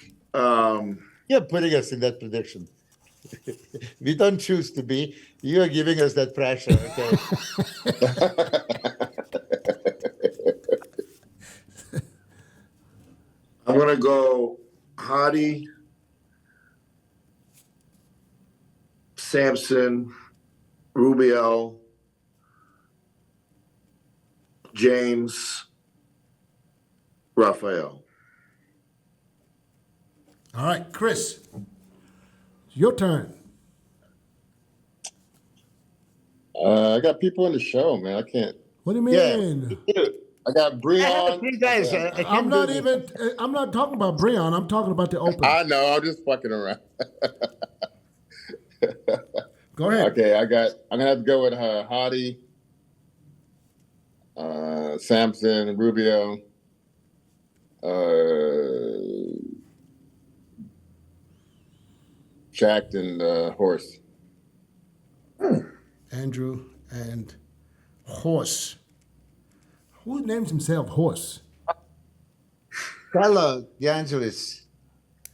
You're putting us in that prediction. We don't choose to be. You're giving us that pressure, okay? I'm gonna go HADI, Samson, Rubiel, James, Raphael. All right, Chris. Your turn. I got people in the show, man. I can't. What do you mean? I got I have Breon. 3 guys. I I'm can't not do even. I'm not talking about Breon. I'm talking about the open. I know. I'm just fucking around. Go ahead. Okay, I'm gonna have to go with HADI, Samson, Rubio, Jacked, and Horse. Andrew and Horse. Who names himself Horse? Carlo DeAngelis.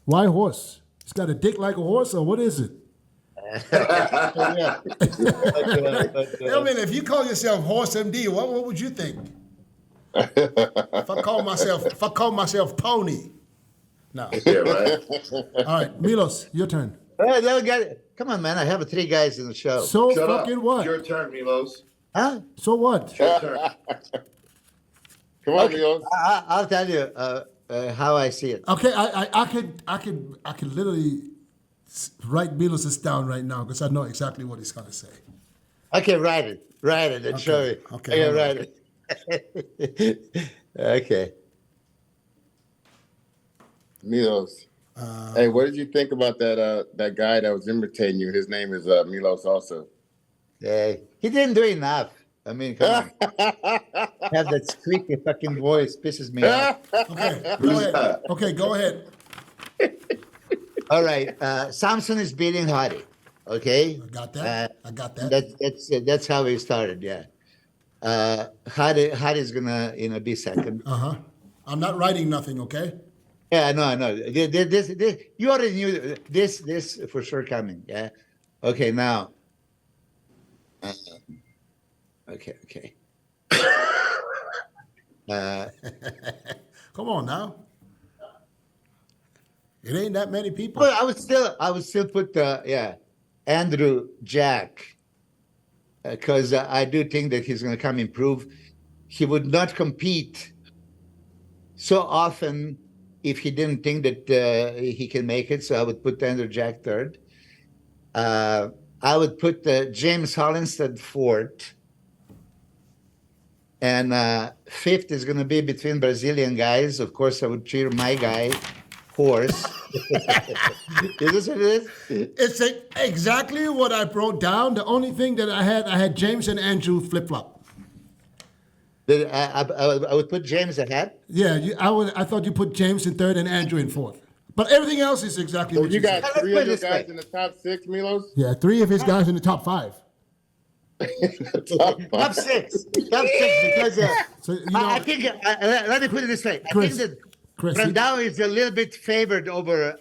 Why Horse? He's got a dick like a horse, or what is it? Yeah. I mean, if you call yourself Horse MD, what would you think? If I call myself Pony. No. Yeah, right. All right, Milos, your turn. They'll get it. Come on, man. I have 3 guys in the show. So Shut up. fucking what? Your turn, Milos. Huh? So what? Your turn. Come on, Milos. I'll tell you how I see it. Okay, I could literally write Milos down right now because I know exactly what he's gonna say. Okay, write it, and show it. Okay, hold on. write it. Okay. Milos. Hey, what did you think about that guy that was imitating you? His name is Milos also. He didn't do enough. I mean, come on. Have that squeaky fucking voice pisses me off. Okay, go Who's ahead. that? Okay, go ahead. All right, Samson is beating Hadi. Okay, I got that. I got that. that's how we started. Yeah, Hadi's gonna be second. I'm not writing nothing, okay? Yeah, I know. This, you already knew this for sure coming. Yeah. Okay, now. Okay. Come on now. It ain't that many people. Well, I would still put Andrew Jack, because I do think that he's going to come improve. He would not compete so often if he didn't think that he can make it. So I would put Andrew Jack third. I would put James Hollinsted fourth. And fifth is going to be between Brazilian guys. Of course, I would cheer my guy, Horse. Is this what it is? It's exactly what I wrote down. The only thing that I had James and Andrew flip-flop. I would put James ahead. Yeah, I thought you put James in third and Andrew in fourth. But everything else is exactly So what you got said. three of your guys in the top 6, Milos? Yeah, 3 of his guys in the top 5. Top six because So, you know, I think let me put it this way. I think that Chris, Brandao is a little bit favored over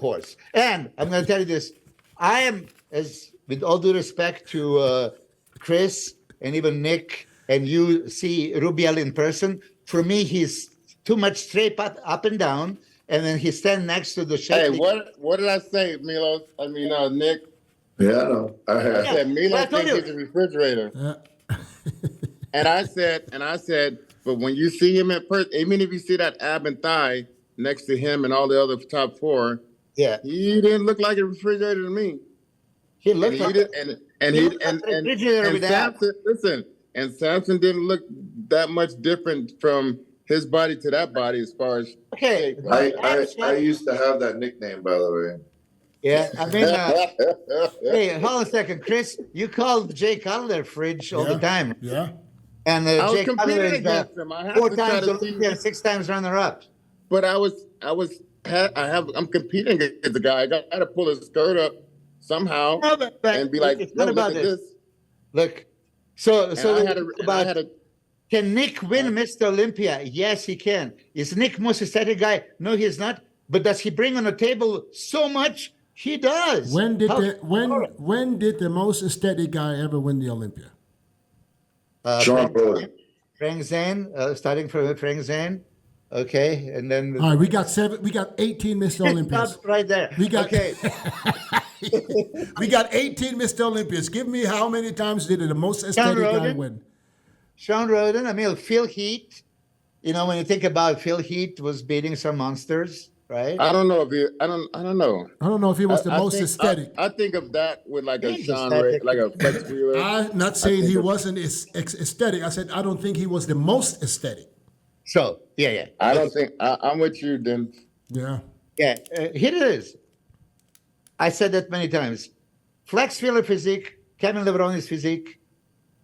Horse. And I'm going to tell you this: I am, as with all due respect to Chris and even Nick, and you see Rubiel in person. For me, he's too much straight up and down, and then he stand next to the Hey, Shetty. what did I say, Milos? I mean, Nick. Yeah, I know. I I have. said but I Milos told thinks you. he's a refrigerator. yeah. And I said, but when you see him in person, even if you see that ab and thigh next to him and all the other top 4, Yeah, he didn't look like a refrigerator to me. he And looked he like did, and he he looked and like a refrigerator and with that. Samson, listen, and Samson didn't look that much different from his body to that body as far as Okay. shape. I used to have that nickname, by the way. Yeah, I mean, hey, hold on a second, Chris. You called Jay Cutler fridge all the time, Yeah. and I was Jay Cutler competing is against him. I have 4 to try times to see. Olympian, 6 times runner-up. But I'm competing against the guy. I got to pull his skirt up somehow No, but and be like, it's no, not look about at this. this. Look, so I had a can Nick win Mr. Olympia? Yes, he can. Is Nick most aesthetic guy? No, he's not. But does he bring on the table so much? He does. When did the most aesthetic guy ever win the Olympia? Sean Rhodes. Frank Zane, starting from Frank Zane. Okay, and then All right, we got 18 Mr. Olympias. Stop right there. We got okay. We got 18 Mr. Olympias. Give me how many times did the most aesthetic guy Roden. win? Sean Roden. I mean, Phil Heath. You know, when you think about Phil Heath was beating some monsters, right? I don't know if he, I don't know. I don't know if he was the I most think- aesthetic. I think of that with like a He's Sean Ray, aesthetic. like a Flex Wheeler. I'm not saying he wasn't aesthetic. I said I don't think he was the most aesthetic. So yeah. I don't think I'm with you, then. Yeah. Yeah, here it is. I said that many times. Flex Wheeler physique, Kevin Levroni's physique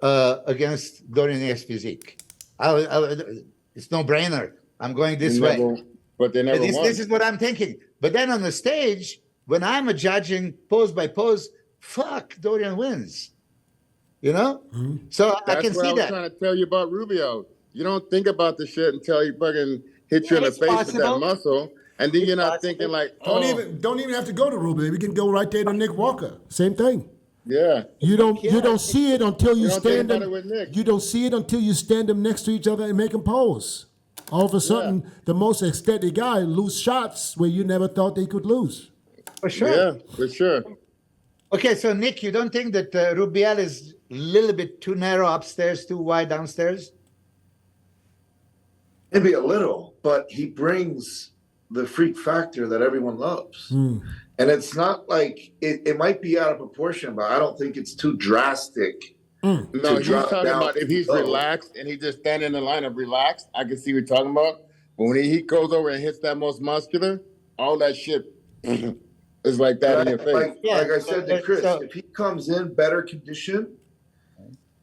against Dorian's physique. It's no brainer. I'm going this way. But they never won. This is what I'm thinking. But then on the stage, when I'm judging pose by pose, fuck, Dorian wins. You know? Mm-hmm. So I That's can what I see was that. trying to tell you about Rubio. You don't think about the shit until he fucking hit you in the It's face possible. with that muscle, and then It's you're not possible. thinking like, Don't oh, even have to go to Ruby. We can go right there to Nick Walker. Same thing. yeah. You don't see it until you You don't think stand about them. it with Nick. You don't see it until you stand them next to each other and make them pose. All of a sudden, the most aesthetic guy lose shots where you never thought they could lose. For sure. Yeah, for sure. Okay, so Nick, you don't think that Rubiel is a little bit too narrow upstairs, too wide downstairs? Maybe a little, but he brings the freak factor that everyone loves. And it's not like it might be out of proportion, but I don't think it's too drastic. No, he's drop talking down about if he's low. relaxed and he just standing in the lineup relaxed. I can see what you're talking about. But when he goes over and hits that most muscular, all that shit is like that in your face. Like I said to Chris, So- if he comes in better condition,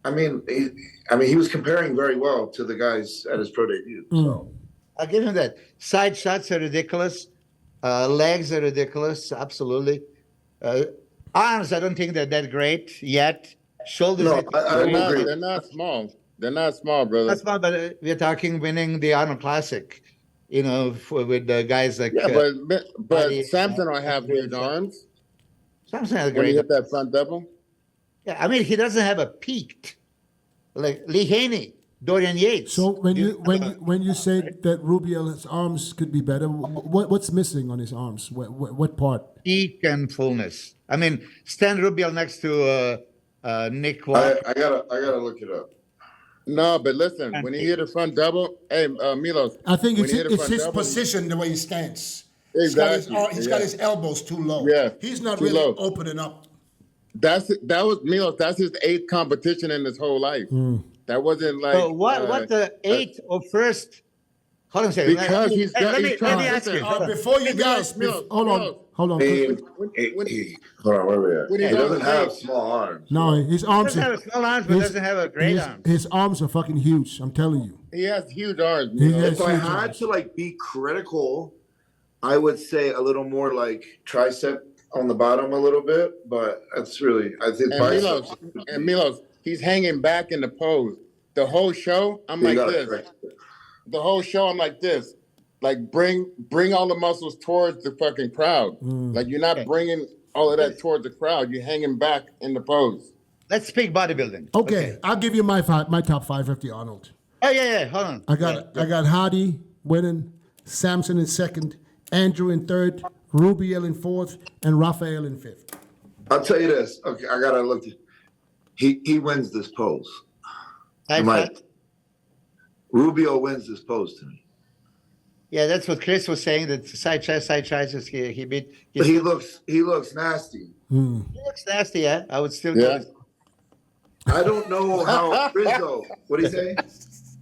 I mean, he was comparing very well to the guys at his pro debut. So I'll give him that. Side shots are ridiculous. Legs are ridiculous. Absolutely. Arms, I don't think they're that great yet. Shoulders, No, I think I they're agree. great. They're not small. They're not small, brother. That's not, but we're talking winning the Arnold Classic, you know, with the guys like. Yeah, but Hadi, Samson don't have huge Samson. arms. Samson has When he great. hit that front double. Yeah, I mean, he doesn't have a peaked like Lee Haney, Dorian Yates. So when you say that Rubiel's arms could be better, what's missing on his arms? What part? Peak and fullness. I mean, Stan Rubiel next to Nick Walker. I gotta look it up. No, but listen, when he hit a front double, hey, Milos. I think when he hit a it's front his double, position, the way he stands. Exactly, He's got yeah. his elbows too low. Yeah, He's not too really low. opening up. That was Milos. That's his 8th competition in his whole life. That wasn't like. So what the 8th or first? Hold on a second. Because he's got- let me he's trying- ask you. listen, Before you guys, Milos, hold on. When- Hold on, where we at? When He he goes doesn't have big. small arms. No, his arms. Doesn't have a small arms, but doesn't have a great arm. His arms are fucking huge. I'm telling you. He has huge arms. He Milos. has- If I had to like be critical, I would say a little more like tricep on the bottom a little bit, but that's really I think biceps. And Milos, he's hanging back in the pose. The whole show, I'm You like gotta this. correct it. The whole show, I'm like this. Like bring all the muscles towards the fucking crowd. Like you're not bringing all of that towards the crowd. You're hanging back in the pose. Let's speak bodybuilding. Okay, I'll give you my top 550 Arnold. Oh yeah. Hold on. I got Hadi winning, Samson in second, Andrew in third, Rubiel in fourth, and Raphael in fifth. I'll tell you this. Okay, I gotta look. He wins this pose. Side Mike. shot. Rubio wins this pose to me. Yeah, that's what Chris was saying. That side tries. He beat. But he looks nasty. He looks nasty. Yeah, I would still Yeah. go. I don't know how KRIZO. What do you say?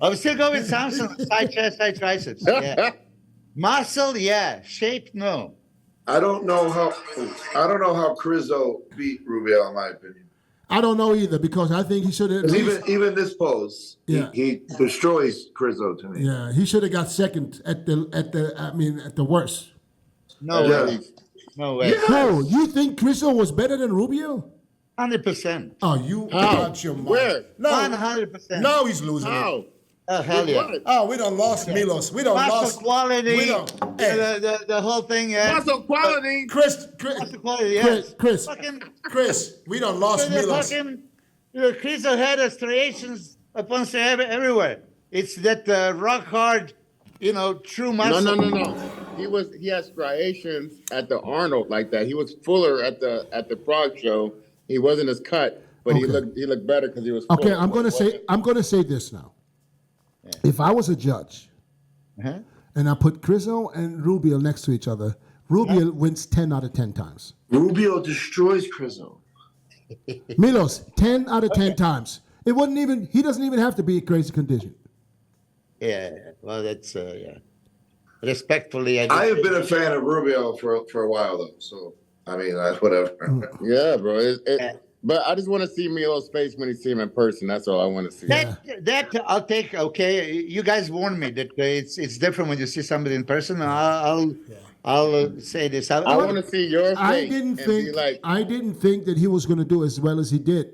I would still go with Samson. Side chest, side triceps. Yeah. Muscle, yeah. Shape, no. I don't know how KRIZO beat Rubio, in my opinion. I don't know either because I think he should have. 'Cause even this pose, Yeah. he destroys KRIZO to me. Yeah, he should have got second at the worst. No Yeah. way. No way. Yeah. Oh, you think KRIZO was better than Rubio? 100%. Oh, you How? got your mind. Where? No, 100%. no, he's losing it. How? Oh, hell yeah. What? Oh, we done lost Milos. We done Muscle lost quality. We don't. Hey, The whole thing, yeah. Muscle quality. Chris, Muscle quality, yes. Chris, Fucking, Chris, we done lost the Milos. fucking, KRIZO had striations upon everywhere. It's that rock hard, true No, muscle. no. He had striations at the Arnold like that. He was fuller at the Prague show. He wasn't as cut, but he Okay. looked better because he was. Okay, fuller. I'm gonna say this now. If I was a judge Uh-huh. and I put KRIZO and Rubiel next to each other, Rubiel wins 10 out of 10 times. Rubio destroys KRIZO. Milos, 10 out of 10 times. He doesn't even have to be in crazy condition. Yeah, well, that's, yeah. Respectfully, I have been a fan of Rubio for a while though, so I mean that's whatever. Yeah, bro. But I just want to see Milo's face when he see him in person. That's all I want to see. That I'll take. Okay, you guys warned me that it's different when you see somebody in person. I'll say this. I want to see your face. I didn't think that he was going to do as well as he did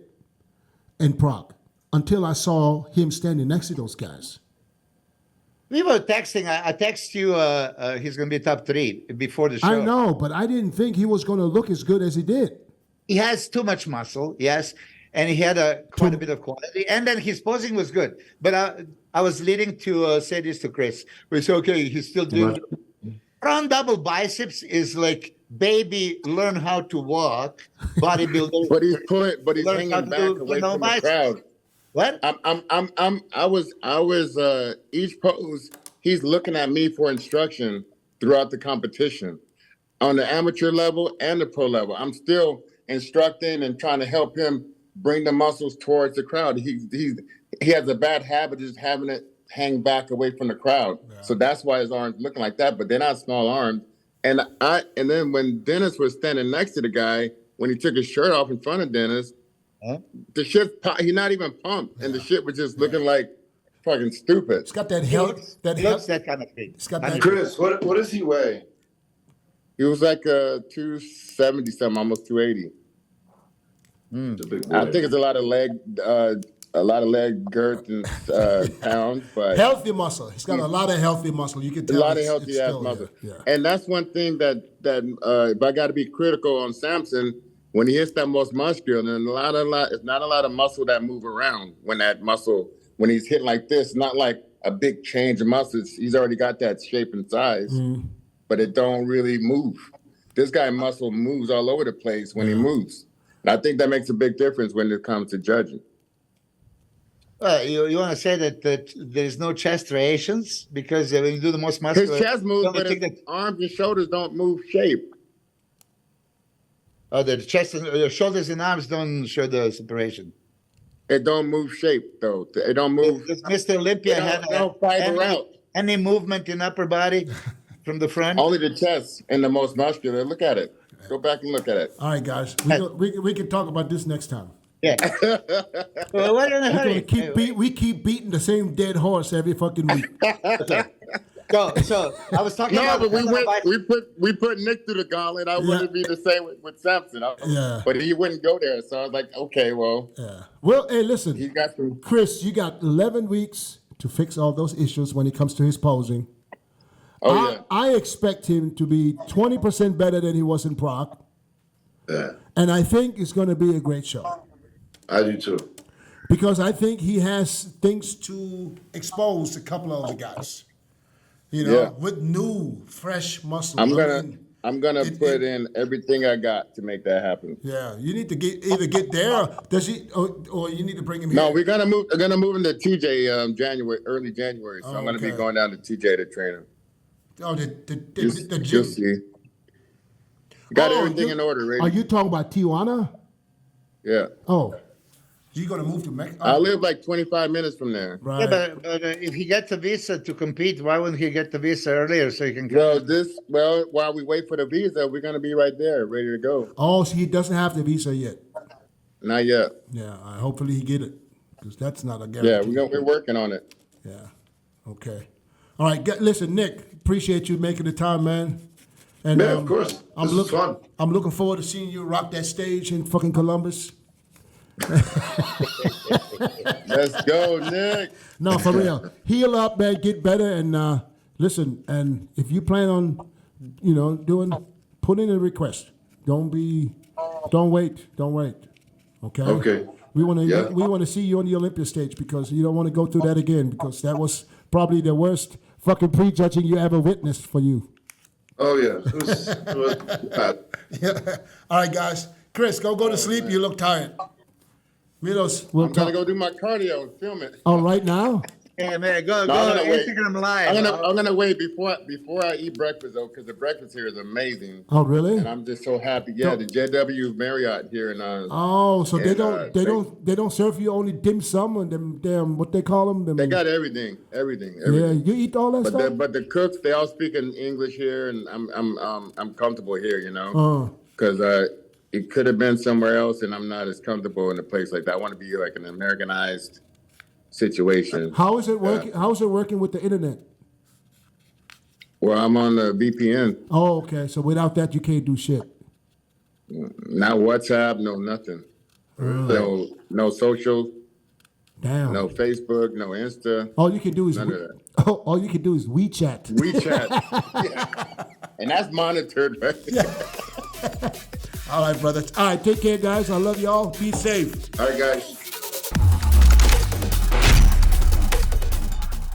in Prague until I saw him standing next to those guys. We were texting. I text you. He's going to be top 3 before the show. I know, but I didn't think he was going to look as good as he did. He has too much muscle, yes, and he had quite a bit of quality. And then his posing was good. But I was leading to say this to Chris. We said, okay, he's still doing. Front double biceps is like baby learn how to walk bodybuilder. But he's Learn how hanging to back do away no from the biceps. crowd. What? I was each pose he's looking at me for instruction throughout the competition on the amateur level and the pro level. I'm still instructing and trying to help him bring the muscles towards the crowd. He has a bad habit of just having it hang back away from the crowd. Yeah. So that's why his arms looking like that, but they're not small arms. And then when Dennis was standing next to the guy, when he took his shirt off in front of Dennis, the shit, he not even pumped, and the shit was just looking like fucking stupid. It's got that He health. looks, That he looks health. that kind of thing. It's got that. Chris, what does he weigh? He was like 270 something, almost 280. It's a big boy. I think it's a lot of leg girth and pounds, but Healthy muscle. He's got a lot of healthy muscle. You can a tell. lot of it's healthy ass still muscle. there. Yeah. And that's one thing that if I got to be critical on Samson, when he hits that most muscular, and it's not a lot of muscle that move around when he's hitting like this, not like a big change of muscles. He's already got that shape and size, but it don't really move. This guy muscle moves all over the place when he moves. And I think that makes a big difference when it comes to judging. You want to say that there's no chest striations because when you do the most muscular, His chest moves, don't but they think his arms and shoulders don't move shape. the chest and the shoulders and arms don't show the separation. It don't move shape though. It don't move. Does Mr. Olympia have They don't fiber out. any movement in upper body from the front? Only the chest and the most muscular. Look at it. Go back and look at it. All right, guys. We can talk about this next time. Yeah. Well, we're in a hurry. We keep beating the same dead horse every fucking week. So I was talking No, about. but we put Nick through the gauntlet. I wouldn't be the same with Samson. But he wouldn't go there. So I was like, okay, well, Yeah. Well, hey, he listen, got some. Chris, you got 11 weeks to fix all those issues when it comes to his posing. Oh yeah. I expect him to be 20% better than he was in Prague, Yeah, and I think it's going to be a great show I do too. because I think he has things to expose a couple of the guys. You know, Yeah. with new, fresh muscle. I'm I mean, gonna put in everything I got to make that happen. yeah, you need to either get there, or you need to bring him here. No, we're gonna move into TJ early January. So I'm gonna be Okay. going down to TJ to train him. Oh, the You'll gym. see. Got Oh, everything in order, Are ready? you talking about Tijuana? Yeah. Oh, you gonna move to Mexico? I live like 25 minutes from there. Right. Yeah, but if he gets a visa to compete, why wouldn't he get the visa earlier so he can come? While we wait for the visa, we're gonna be right there, ready to go. Oh, so he doesn't have the visa yet. Not yet. Yeah, hopefully he get it, because that's not a guarantee. Yeah, we're working on it. Yeah. Okay. All right. Listen, Nick. Appreciate you making the time, man. And Man, of course. This is fun. I'm looking forward to seeing you rock that stage in fucking Columbus. Let's go, Nick. No, for real. Heal up, man. Get better, and listen. And if you plan on, put in a request. Don't wait. Okay. Okay. We want to Yeah. we want to see you on the Olympia stage because you don't want to go through that again because that was probably the worst fucking prejudging you ever witnessed for you. Oh yeah. It was bad. Yeah. All right, guys. Chris, go to sleep. You look tired. Milos, we'll I'm gonna talk. go do my cardio and film it. Oh, right now? Yeah, man, go I'm gonna wait. Instagram Live. I'm gonna wait before I eat breakfast though, because the breakfast here is amazing. Oh, really? And I'm just so happy. Yeah, the JW Marriott here in Oh, so they and, don't serve you only dim sum and them damn what they call them? they got everything. Yeah, you eat all that stuff. But the cooks, they all speak in English here, and I'm comfortable here, because it could have been somewhere else, and I'm not as comfortable in a place like that. I want to be like an Americanized situation. How is it working? How is it working with the internet? Well, I'm on the VPN. Oh, okay. So without that, you can't do shit. Not WhatsApp, no nothing. No social, Damn. no Facebook, no Insta. All you can do is None of that. all you can do is WeChat. WeChat. Yeah. And that's monitored, right? All right, brother. All right, take care, guys. I love y'all. Be safe. All right, guys.